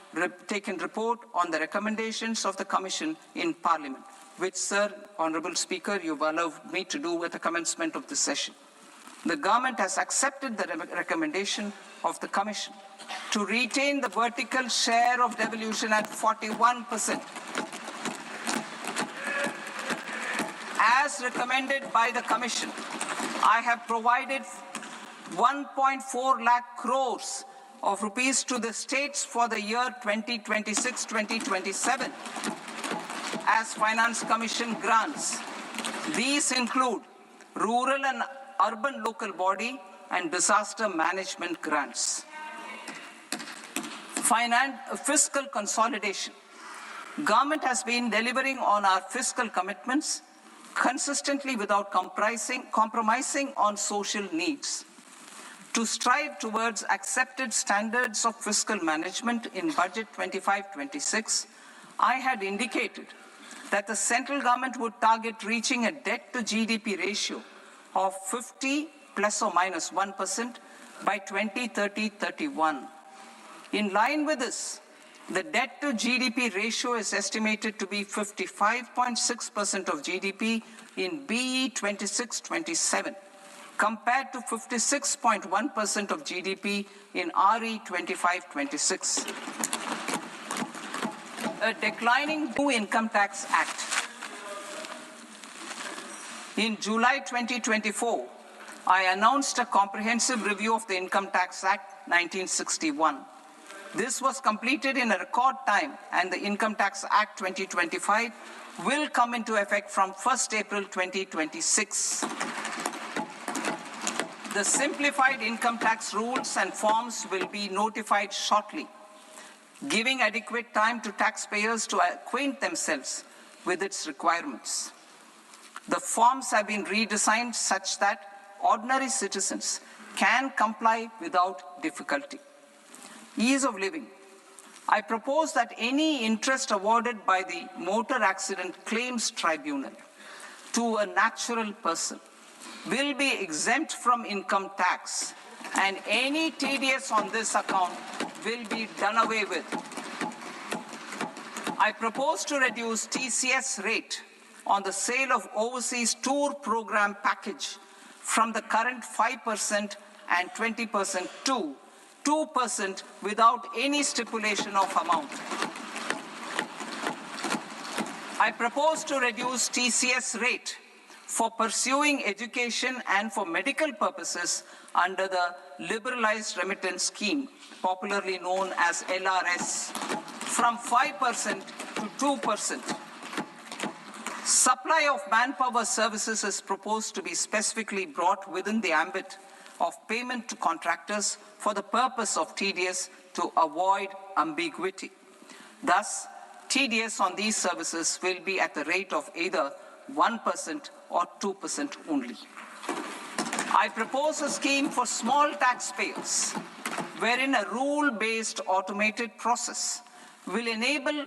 taken report on the recommendations of the Commission in Parliament, which, Sir, Honourable Speaker, you've allowed me to do at the commencement of this session. The government has accepted the recommendation of the Commission to retain the vertical share of devolution at 41%. As recommended by the Commission, I have provided 1.4 lakh crores of rupees to the states for the year 2026-2027 as Finance Commission grants. These include rural and urban local body and disaster management grants. Fiscal consolidation. Government has been delivering on our fiscal commitments consistently without compromising on social needs. To strive towards accepted standards of fiscal management in Budget 25-26, I had indicated that the central government would target reaching a debt-to-GDP ratio of 50 plus or minus 1% by 2030-31. In line with this, the debt-to-GDP ratio is estimated to be 55.6% of GDP in BE 26-27. compared to 56.1% of GDP in RE 25-26. A declining new Income Tax Act. In July 2024, I announced a comprehensive review of the Income Tax Act 1961. This was completed in a record time, and the Income Tax Act 2025 will come into effect from 1st April 2026. The simplified income tax rules and forms will be notified shortly, giving adequate time to taxpayers to acquaint themselves with its requirements. The forms have been redesigned such that ordinary citizens can comply without difficulty. Ease of living. I propose that any interest awarded by the Motor Accident Claims Tribunal to a natural person will be exempt from income tax, and any TDS on this account will be done away with. I propose to reduce TCS rate on the sale of overseas tour program package from the current 5% and 20% to 2% without any stipulation of amount. I propose to reduce TCS rate for pursuing education and for medical purposes under the Liberalized Remittance Scheme, popularly known as LRS, from 5% to 2%. Supply of manpower services is proposed to be specifically brought within the ambit of payment to contractors for the purpose of TDS to avoid ambiguity. Thus, TDS on these services will be at the rate of either 1% or 2% only. I propose a scheme for small taxpayers, wherein a rule-based automated process will enable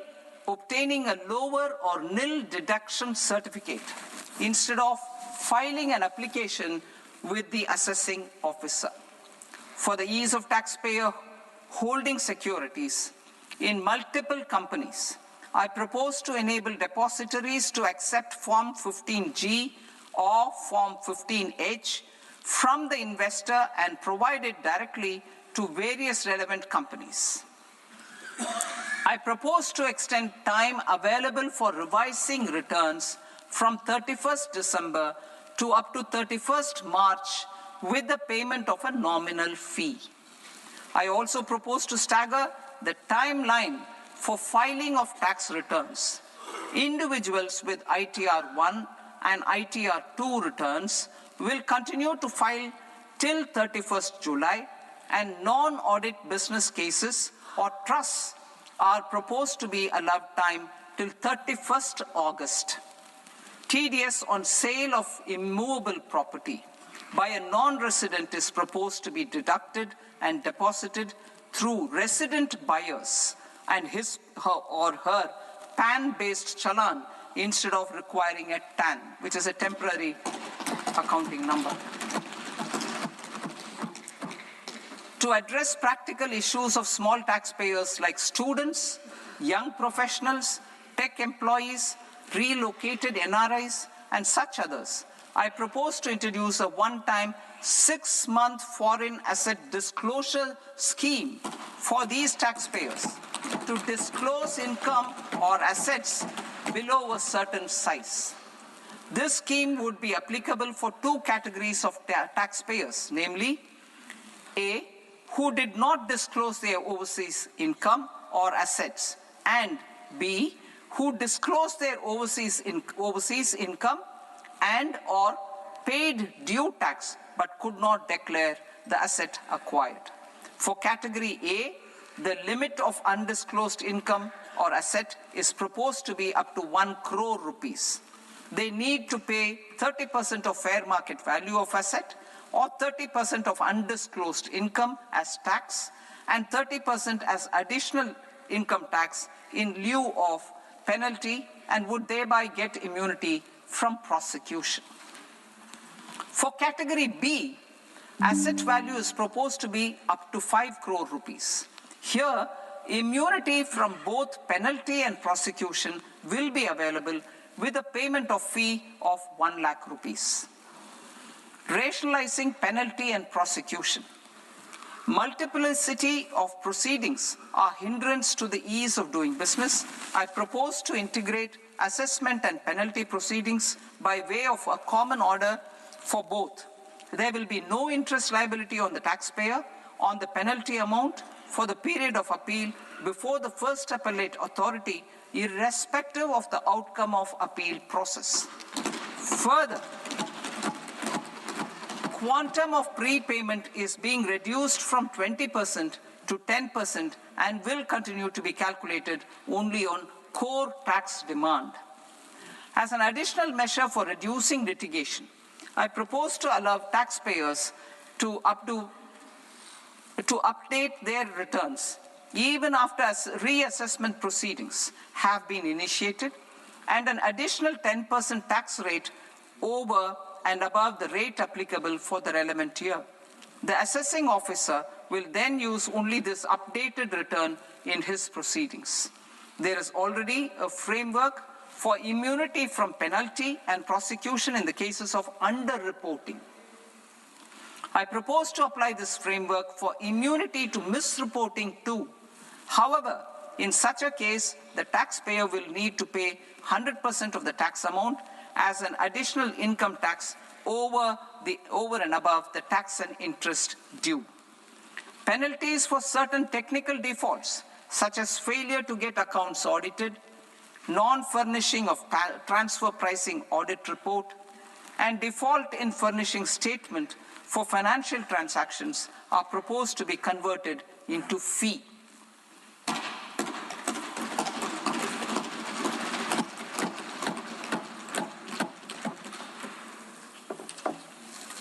obtaining a lower or nil deduction certificate instead of filing an application with the assessing officer. For the ease of taxpayer holding securities in multiple companies, I propose to enable depositories to accept Form 15G or Form 15H from the investor and provide it directly to various relevant companies. I propose to extend time available for revising returns from 31st December to up to 31st March with the payment of a nominal fee. I also propose to stagger the timeline for filing of tax returns. Individuals with ITR 1 and ITR 2 returns will continue to file till 31st July, and non-audit business cases or trusts are proposed to be allowed time till 31st August. TDS on sale of immovable property by a non-resident is proposed to be deducted and deposited through resident buyers and his or her PAN-based challan instead of requiring a TAN, which is a temporary accounting number. To address practical issues of small taxpayers like students, young professionals, tech employees, relocated NRIs, and such others, I propose to introduce a one-time 6-month foreign asset disclosure scheme for these taxpayers to disclose income or assets below a certain size. This scheme would be applicable for two categories of taxpayers, namely, A, who did not disclose their overseas income or assets, and B, who disclosed their overseas income and or paid due tax but could not declare the asset acquired. For category A, the limit of undisclosed income or asset is proposed to be up to 1 crore rupees. They need to pay 30% of fair market value of asset or 30% of undisclosed income as tax and 30% as additional income tax in lieu of penalty, and would thereby get immunity from prosecution. For category B, asset value is proposed to be up to 5 crore rupees. Here, immunity from both penalty and prosecution will be available with a payment of fee of 1 lakh rupees. Rationalizing penalty and prosecution. Multiplicity of proceedings are hindrance to the ease of doing business. I propose to integrate assessment and penalty proceedings by way of a common order for both. There will be no interest liability on the taxpayer on the penalty amount for the period of appeal before the first appellate authority, irrespective of the outcome of appeal process. Further, quantum of prepayment is being reduced from 20% to 10% and will continue to be calculated only on core tax demand. As an additional measure for reducing litigation, I propose to allow taxpayers to update their returns even after reassessment proceedings have been initiated, and an additional 10% tax rate over and above the rate applicable for the relevant year. The assessing officer will then use only this updated return in his proceedings. There is already a framework for immunity from penalty and prosecution in the cases of underreporting. I propose to apply this framework for immunity to misreporting too. However, in such a case, the taxpayer will need to pay 100% of the tax amount as an additional income tax over and above the tax and interest due. Penalties for certain technical defaults, such as failure to get accounts audited, non-furnishing of transfer pricing audit report, and default in furnishing statement for financial transactions are proposed to be converted into fee.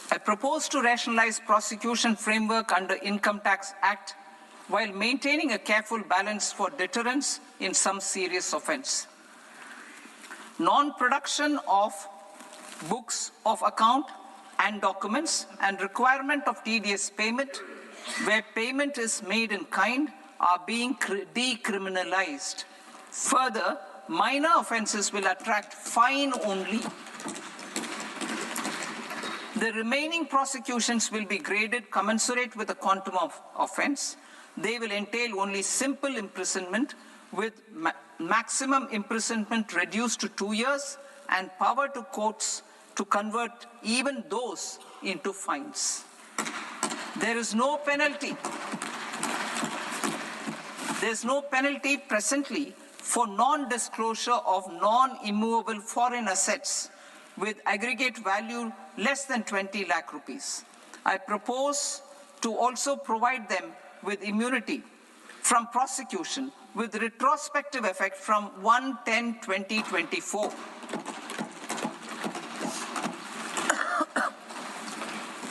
I propose to rationalize prosecution framework under Income Tax Act while maintaining a careful balance for deterrence in some serious offense. Non-production of books of account and documents and requirement of TDS payment where payment is made in kind are being decriminalized. Further, minor offenses will attract fine only. The remaining prosecutions will be graded commensurate with the quantum of offense. They will entail only simple imprisonment with maximum imprisonment reduced to 2 years and power to courts to convert even those into fines. There is no penalty. There's no penalty presently for non-disclosure of non-immovable foreign assets with aggregate value less than 20 lakh rupees. I propose to also provide them with immunity from prosecution with retrospective effect from 1/10/2024.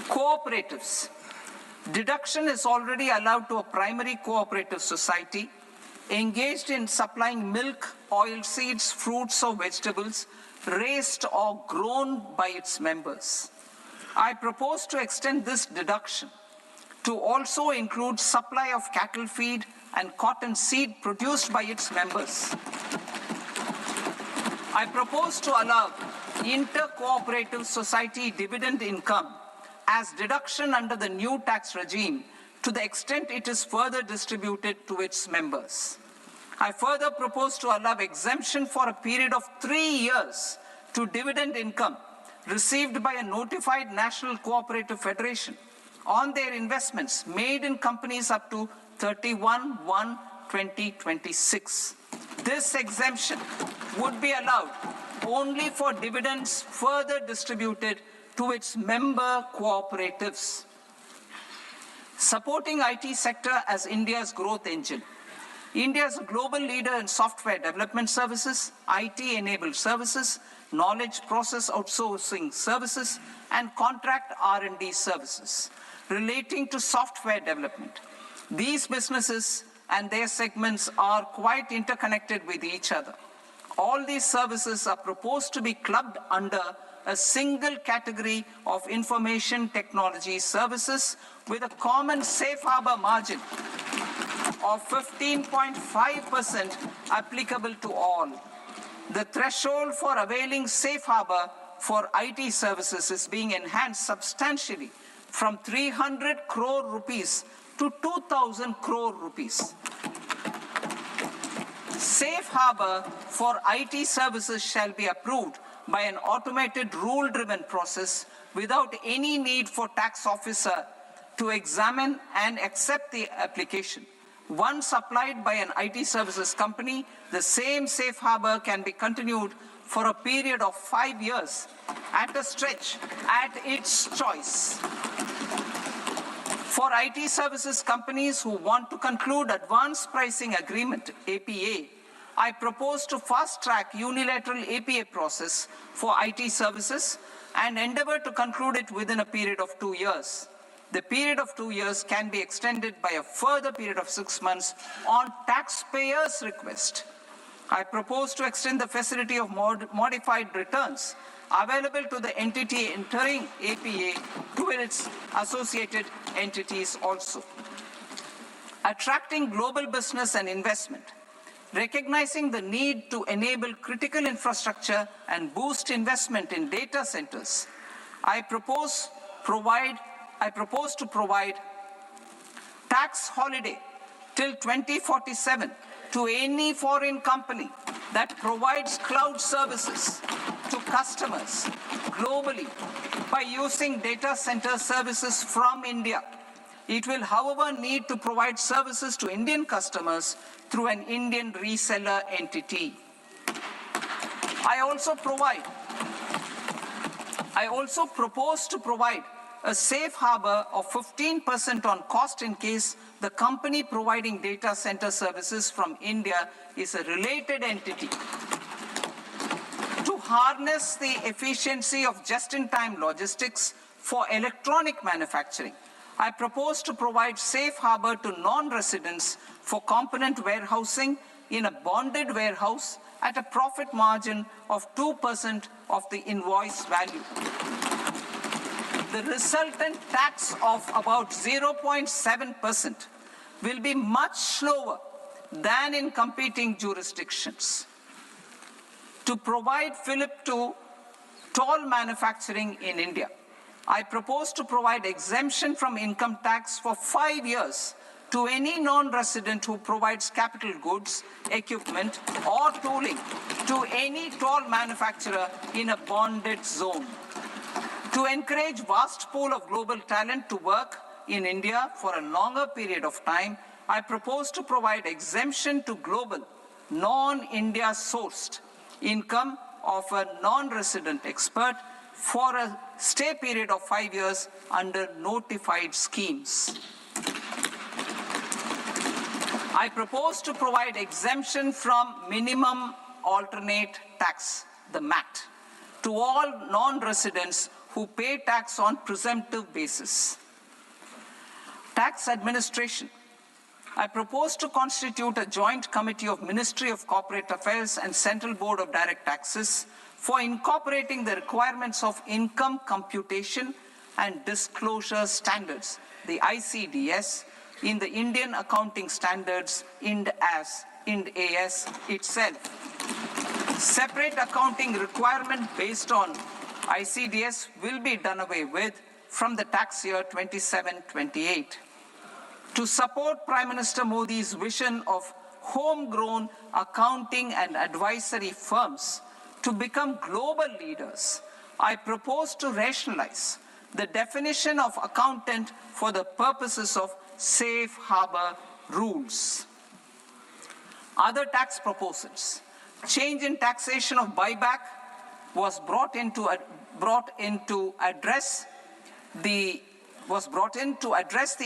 Cooperatives. Deduction is already allowed to a primary cooperative society engaged in supplying milk, oilseeds, fruits or vegetables raised or grown by its members. I propose to extend this deduction to also include supply of cattle feed and cotton seed produced by its members. I propose to allow inter-cooperative society dividend income as deduction under the new tax regime to the extent it is further distributed to its members. I further propose to allow exemption for a period of 3 years to dividend income received by a notified national cooperative federation on their investments made in companies up to 31/1/2026. This exemption would be allowed only for dividends further distributed to its member cooperatives. Supporting IT sector as India's growth engine. India is a global leader in software development services, IT-enabled services, knowledge process outsourcing services, and contract R&D services relating to software development. These businesses and their segments are quite interconnected with each other. All these services are proposed to be clubbed under a single category of information technology services with a common safe harbor margin of 15.5% applicable to all. The threshold for availing safe harbor for IT services is being enhanced substantially from 300 crore rupees to 2,000 crore rupees. Safe harbor for IT services shall be approved by an automated rule-driven process without any need for tax officer to examine and accept the application. Once applied by an IT services company, the same safe harbor can be continued for a period of 5 years at a stretch at its choice. For IT services companies who want to conclude advanced pricing agreement, APA, I propose to fast-track unilateral APA process for IT services and endeavor to conclude it within a period of 2 years. The period of 2 years can be extended by a further period of 6 months on taxpayers' request. I propose to extend the facility of modified returns available to the entity entering APA to its associated entities also. Attracting global business and investment. Recognizing the need to enable critical infrastructure and boost investment in data centers, I propose to provide tax holiday till 2047 to any foreign company that provides cloud services to customers globally by using data center services from India. It will, however, need to provide services to Indian customers through an Indian reseller entity. I also propose to provide a safe harbor of 15% on cost in case the company providing data center services from India is a related entity. To harness the efficiency of just-in-time logistics, For electronic manufacturing, I propose to provide safe harbor to non-residents for component warehousing in a bonded warehouse at a profit margin of 2% of the invoice value. The resultant tax of about 0.7% will be much lower than in competing jurisdictions. To provide fillip to toll manufacturing in India, I propose to provide exemption from income tax for 5 years to any non-resident who provides capital goods, equipment, or tooling to any toll manufacturer in a bonded zone. To encourage vast pool of global talent to work in India for a longer period of time, I propose to provide exemption to global, non-India sourced income of a non-resident expert for a stay period of 5 years under notified schemes. I propose to provide exemption from minimum alternate tax, the MAT, to all non-residents who pay tax on presumptive basis. Tax administration. I propose to constitute a joint committee of Ministry of Corporate Affairs and Central Board of Direct Taxes for incorporating the requirements of income computation and disclosure standards, the ICDS, in the Indian Accounting Standards, IND AS itself. Separate accounting requirement based on ICDS will be done away with from the tax year 27-28. To support Prime Minister Modi's vision of homegrown accounting and advisory firms to become global leaders, I propose to rationalize the definition of accountant for the purposes of safe harbor rules. Other tax proposals. Change in taxation of buyback was brought in to address the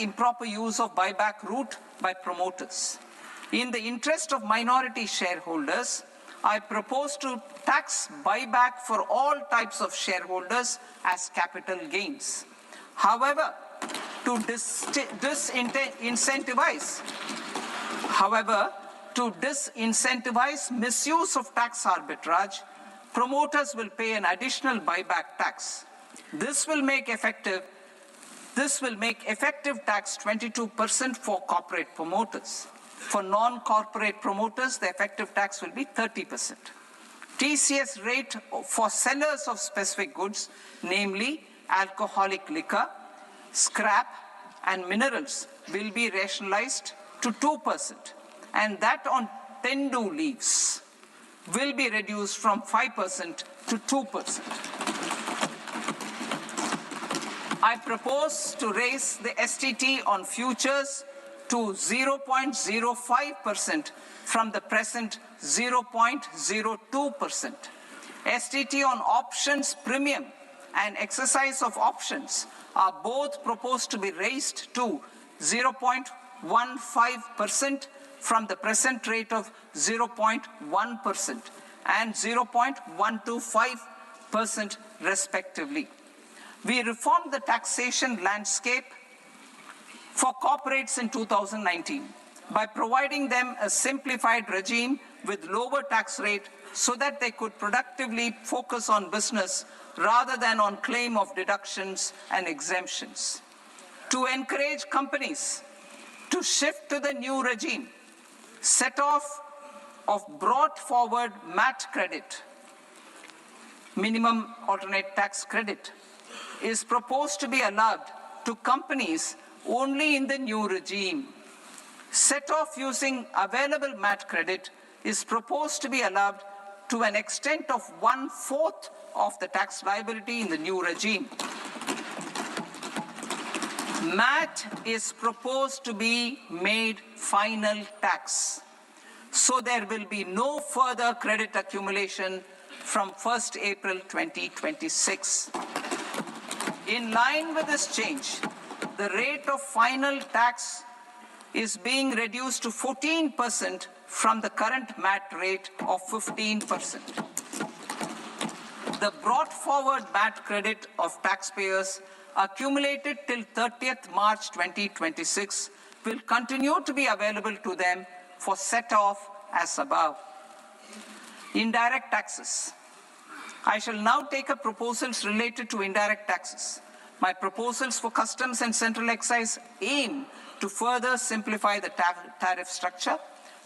improper use of buyback route by promoters. In the interest of minority shareholders, I propose to tax buyback for all types of shareholders as capital gains. However, to disincentivize misuse of tax arbitrage, promoters will pay an additional buyback tax. This will make effective tax 22% for corporate promoters. For non-corporate promoters, the effective tax will be 30%. TCS rate for sellers of specific goods, namely alcoholic liquor, scrap, and minerals, will be rationalized to 2%, and that on tendu leaves will be reduced from 5% to 2%. I propose to raise the STT on futures to 0.05% from the present 0.02%. STT on options premium and exercise of options are both proposed to be raised to 0.15% from the present rate of 0.1% and 0.125% respectively. We reformed the taxation landscape for corporates in 2019 by providing them a simplified regime with lower tax rate so that they could productively focus on business rather than on claim of deductions and exemptions. To encourage companies to shift to the new regime, set off of brought forward MAT credit, minimum alternate tax credit, is proposed to be allowed to companies only in the new regime. Set off using available MAT credit is proposed to be allowed to an extent of 1/4 of the tax liability in the new regime. MAT is proposed to be made final tax, so there will be no further credit accumulation from 1st April 2026. In line with this change, the rate of final tax is being reduced to 14% from the current MAT rate of 15%. The brought forward MAT credit of taxpayers accumulated till 30th March 2026 will continue to be available to them for set-off as above. Indirect taxes. I shall now take up proposals related to indirect taxes. My proposals for customs and central excise aim to further simplify the tariff structure,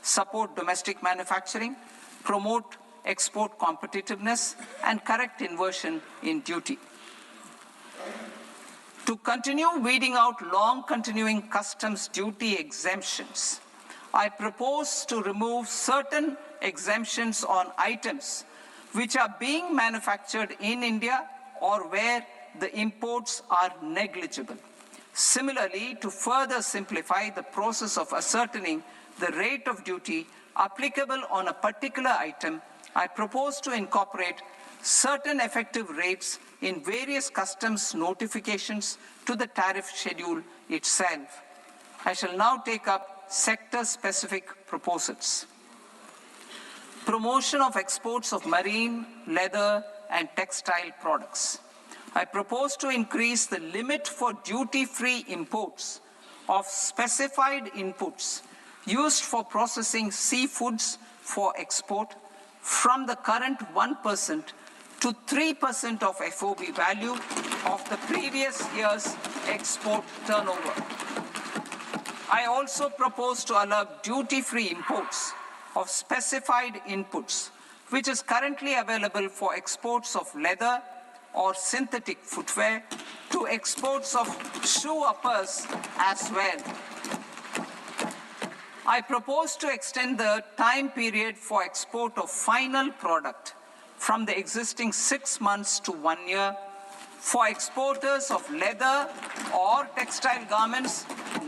support domestic manufacturing, promote export competitiveness, and correct inversion in duty. To continue weeding out long-continuing customs duty exemptions, I propose to remove certain exemptions on items which are being manufactured in India or where the imports are negligible. Similarly, to further simplify the process of ascertaining the rate of duty applicable on a particular item, I propose to incorporate certain effective rates in various customs notifications to the tariff schedule itself. I shall now take up sector-specific proposals. Promotion of exports of marine, leather, and textile products. I propose to increase the limit for duty-free imports of specified inputs used for processing seafoods for export from the current 1% to 3% of FOB value of the previous year's export turnover. I also propose to allow duty-free imports of specified inputs, which is currently available for exports of leather or synthetic footwear, to exports of shoe uppers as well. I propose to extend the time period for export of final product from the existing 6 months to 1 year for exporters of leather or textile garments,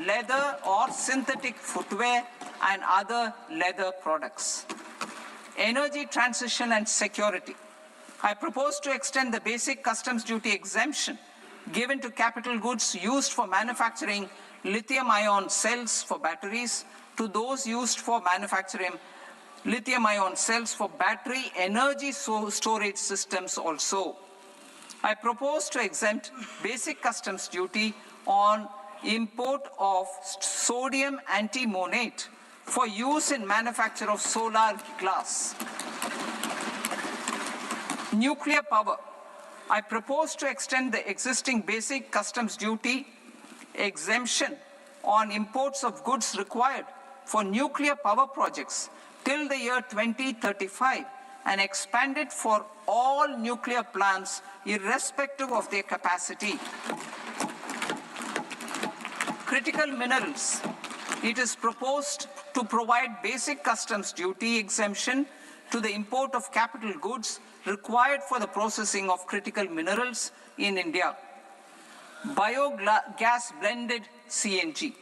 leather or synthetic footwear, and other leather products. Energy transition and security. I propose to extend the basic customs duty exemption given to capital goods used for manufacturing lithium-ion cells for batteries to those used for manufacturing lithium-ion cells for battery energy storage systems also. I propose to exempt basic customs duty on import of sodium antimonate for use in manufacture of solar glass. Nuclear power. I propose to extend the existing basic customs duty exemption on imports of goods required for nuclear power projects till the year 2035 and expand it for all nuclear plants irrespective of their capacity. Critical minerals. It is proposed to provide basic customs duty exemption to the import of capital goods required for the processing of critical minerals in India. Biogas blended CNG.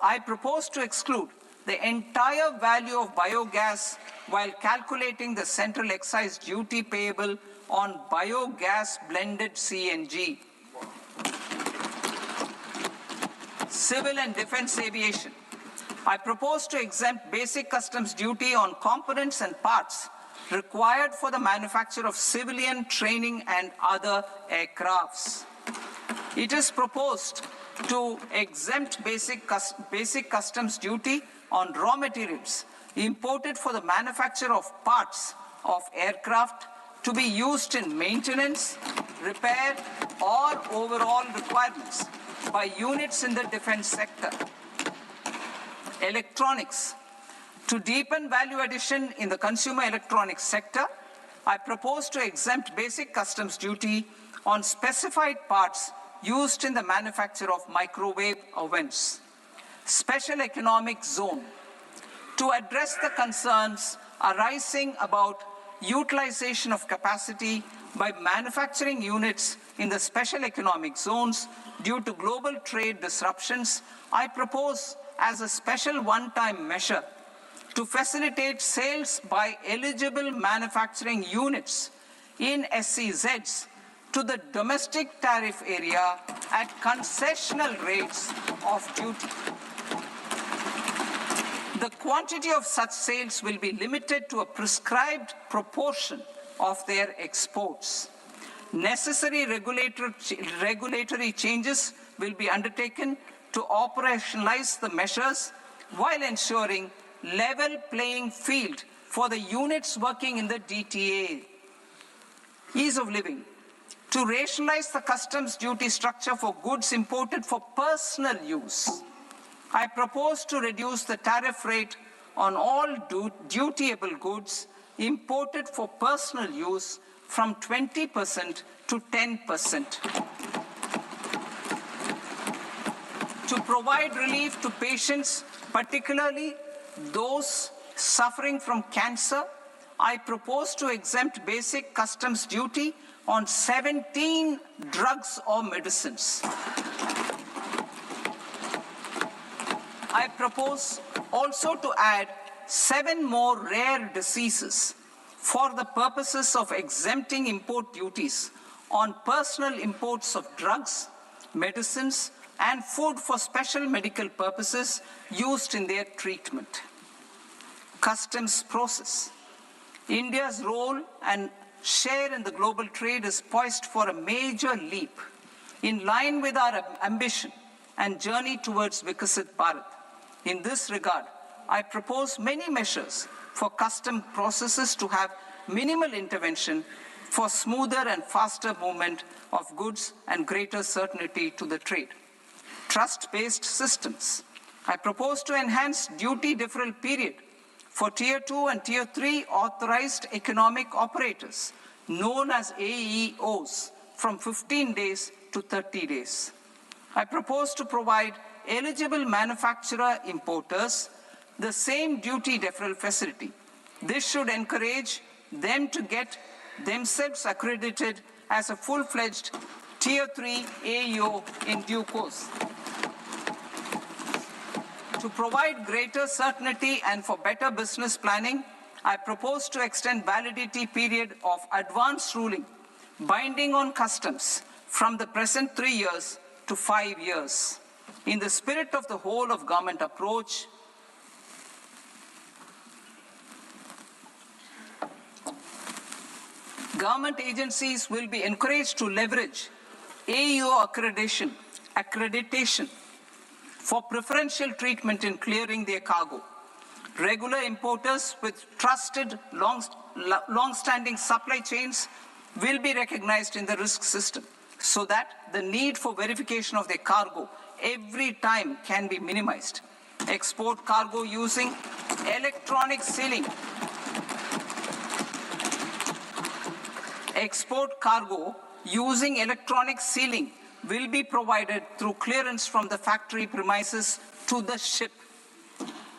I propose to exclude the entire value of biogas while calculating the central excise duty payable on biogas blended CNG. Civil and defense aviation. I propose to exempt basic customs duty on components and parts required for the manufacture of civilian training and other aircrafts. It is proposed to exempt basic customs duty on raw materials imported for the manufacture of parts of aircraft to be used in maintenance, repair, or overall requirements by units in the defense sector. Electronics. To deepen value addition in the consumer electronics sector, I propose to exempt basic customs duty on specified parts used in the manufacture of microwave ovens. Special economic zone. To address the concerns arising about utilization of capacity by manufacturing units in the special economic zones due to global trade disruptions, I propose as a special one-time measure to facilitate sales by eligible manufacturing units in SEZs to the domestic tariff area at concessional rates of duty. The quantity of such sales will be limited to a prescribed proportion of their exports. Necessary regulatory changes will be undertaken to operationalize the measures while ensuring level playing field for the units working in the DTA. Ease of living. To rationalize the customs duty structure for goods imported for personal use, I propose to reduce the tariff rate on all dutiable goods imported for personal use from 20% to 10%. To provide relief to patients, particularly those suffering from cancer, I propose to exempt basic customs duty on 17 drugs or medicines. I propose also to add 7 more rare diseases for the purposes of exempting import duties on personal imports of drugs, medicines, and food for special medical purposes used in their treatment. Customs process. India's role and share in the global trade is poised for a major leap in line with our ambition and journey towards Vikasit Bharat. In this regard, I propose many measures for custom processes to have minimal intervention for smoother and faster movement of goods and greater certainty to the trade. Trust-based systems. I propose to enhance duty deferral period for Tier 2 and Tier 3 authorized economic operators, known as AEOs, from 15 days to 30 days. I propose to provide eligible manufacturer importers the same duty deferral facility. This should encourage them to get themselves accredited as a full-fledged Tier 3 AEO in due course. To provide greater certainty and for better business planning, I propose to extend validity period of advance ruling binding on customs from the present 3 years to 5 years. In the spirit of the whole of government approach, government agencies will be encouraged to leverage AEO accreditation for preferential treatment in clearing their cargo. Regular importers with trusted, long-standing supply chains will be recognized in the risk system so that the need for verification of their cargo every time can be minimized. Export cargo using electronic sealing. Export cargo using electronic sealing will be provided through clearance from the factory premises to the ship.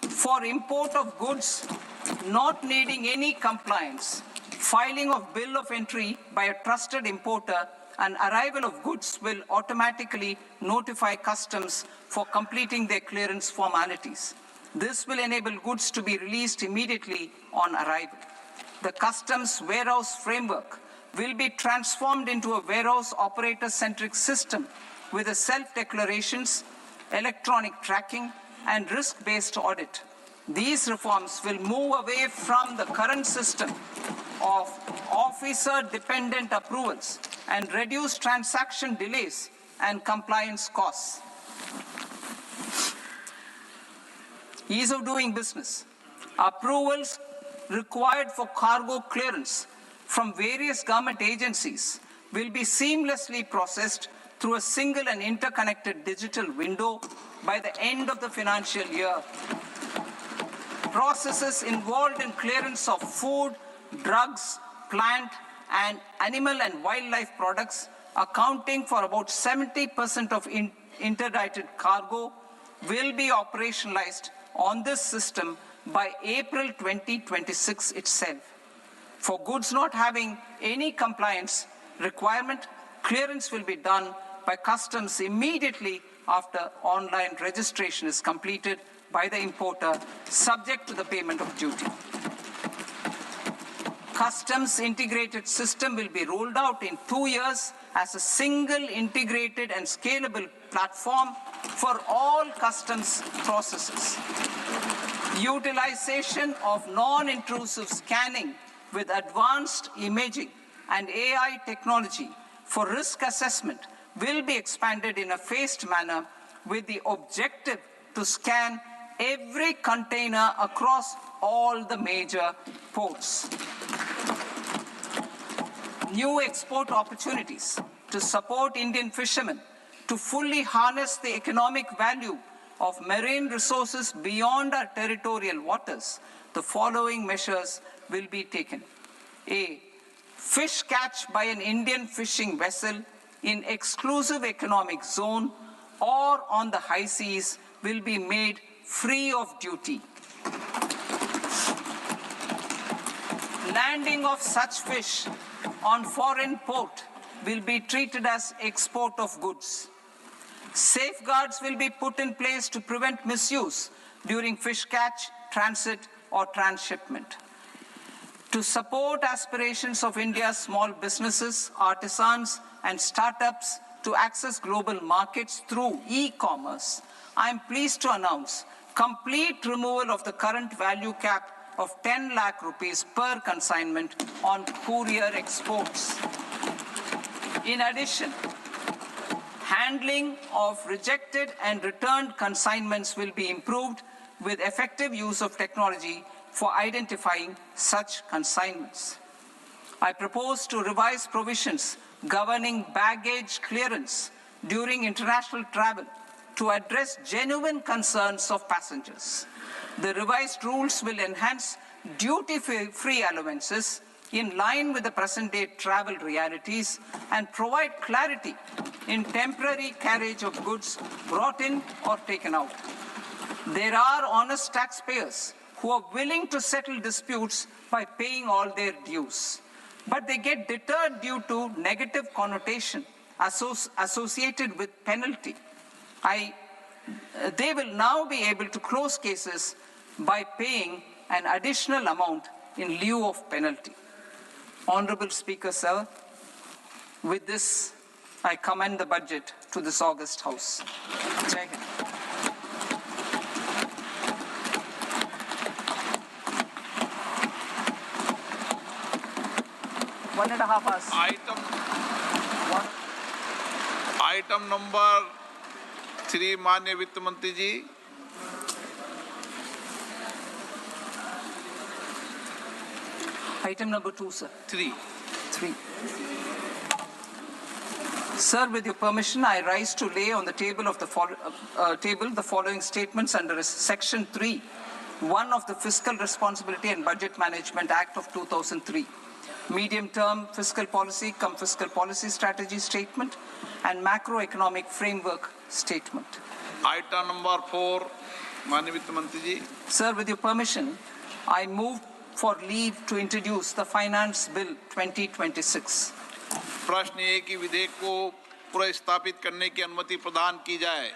For import of goods not needing any compliance, filing of bill of entry by a trusted importer and arrival of goods will automatically notify customs for completing their clearance formalities. This will enable goods to be released immediately on arrival. The customs warehouse framework will be transformed into a warehouse operator-centric system with a self-declarations, electronic tracking, and risk-based audit. These reforms will move away from the current system of officer-dependent approvals and reduce transaction delays and compliance costs. Ease of doing business. Approvals required for cargo clearance from various government agencies will be seamlessly processed through a single and interconnected digital window by the end of the financial year. Processes involved in clearance of food, drugs, plant, and animal and wildlife products, accounting for about 70% of interdicted cargo, will be operationalized on this system by April 2026 itself. For goods not having any compliance requirement, clearance will be done by customs immediately after online registration is completed by the importer, subject to the payment of duty. Customs integrated system will be rolled out in 2 years as a single integrated and scalable platform for all customs processes. Utilization of non-intrusive scanning with advanced imaging and AI technology for risk assessment will be expanded in a phased manner with the objective to scan every container across all the major ports. New export opportunities to support Indian fishermen to fully harness the economic value of marine resources beyond our territorial waters. The following measures will be taken. A. Fish catch by an Indian fishing vessel in exclusive economic zone or on the high seas will be made free of duty. Landing of such fish on foreign port will be treated as export of goods. Safeguards will be put in place to prevent misuse during fish catch, transit, or transshipment. To support aspirations of India's small businesses, artisans, and startups to access global markets through e-commerce, I am pleased to announce complete removal of the current value cap of 10 lakh rupees per consignment on courier exports. In addition, handling of rejected and returned consignments will be improved with effective use of technology for identifying such consignments. I propose to revise provisions governing baggage clearance during international travel to address genuine concerns of passengers. The revised rules will enhance duty-free allowances in line with the present-day travel realities and provide clarity in temporary carriage of goods brought in or taken out. There are honest taxpayers who are willing to settle disputes by paying all their dues, but they get deterred due to negative connotation associated with penalty. They will now be able to close cases by paying an additional amount in lieu of penalty. Honorable Speaker, sir, with this, I commend the budget to this august House. Jai Hind. One and a half hours. Item number 3 माननीय वित्त मंत्री जी। Item number 2, sir. 3. Sir, with your permission, I rise to lay on the table of the following statements under Section 3, 1 of the Fiscal Responsibility and Budget Management Act of 2003. Medium-term fiscal policy cum fiscal policy strategy statement and macroeconomic framework statement. Item number 4 माननीय वित्त मंत्री जी। Sir, with your permission, I move for leave to introduce the Finance Bill 2026. प्रश्न ये कि विधेयक को पुनर्स्थापित करने की अनुमति प्रदान की जाए।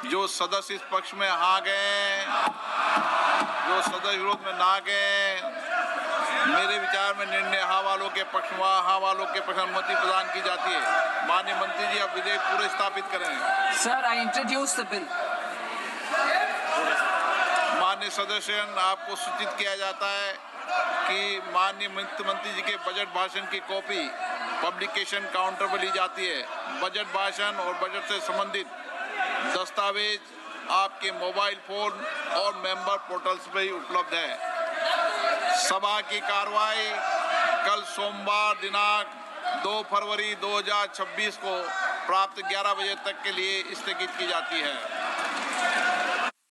जो सदस्य इस पक्ष में हाँ गए, जो सदस्य विरोध में ना गए, मेरे विचार में निर्णय हाँ वालों के पक्ष में हाँ वालों के पक्ष में अनुमति प्रदान की जाती है। माननीय मंत्री जी, आप विधेयक पुनर्स्थापित करें। Sir, I introduce the bill. माननीय सदस्यगण, आपको सूचित किया जाता है कि माननीय वित्त मंत्री जी के बजट भाषण की कॉपी पब्लिकेशन काउंटर पर ली जाती है। बजट भाषण और बजट से संबंधित दस्तावेज आपके मोबाइल फोन और मेंबर पोर्टल्स पर ही उपलब्ध है। सभा की कार्रवाई कल सोमवार दिनांक 2 फरवरी 2026 को प्राप्त 11 बजे तक के लिए स्थगित की जाती है।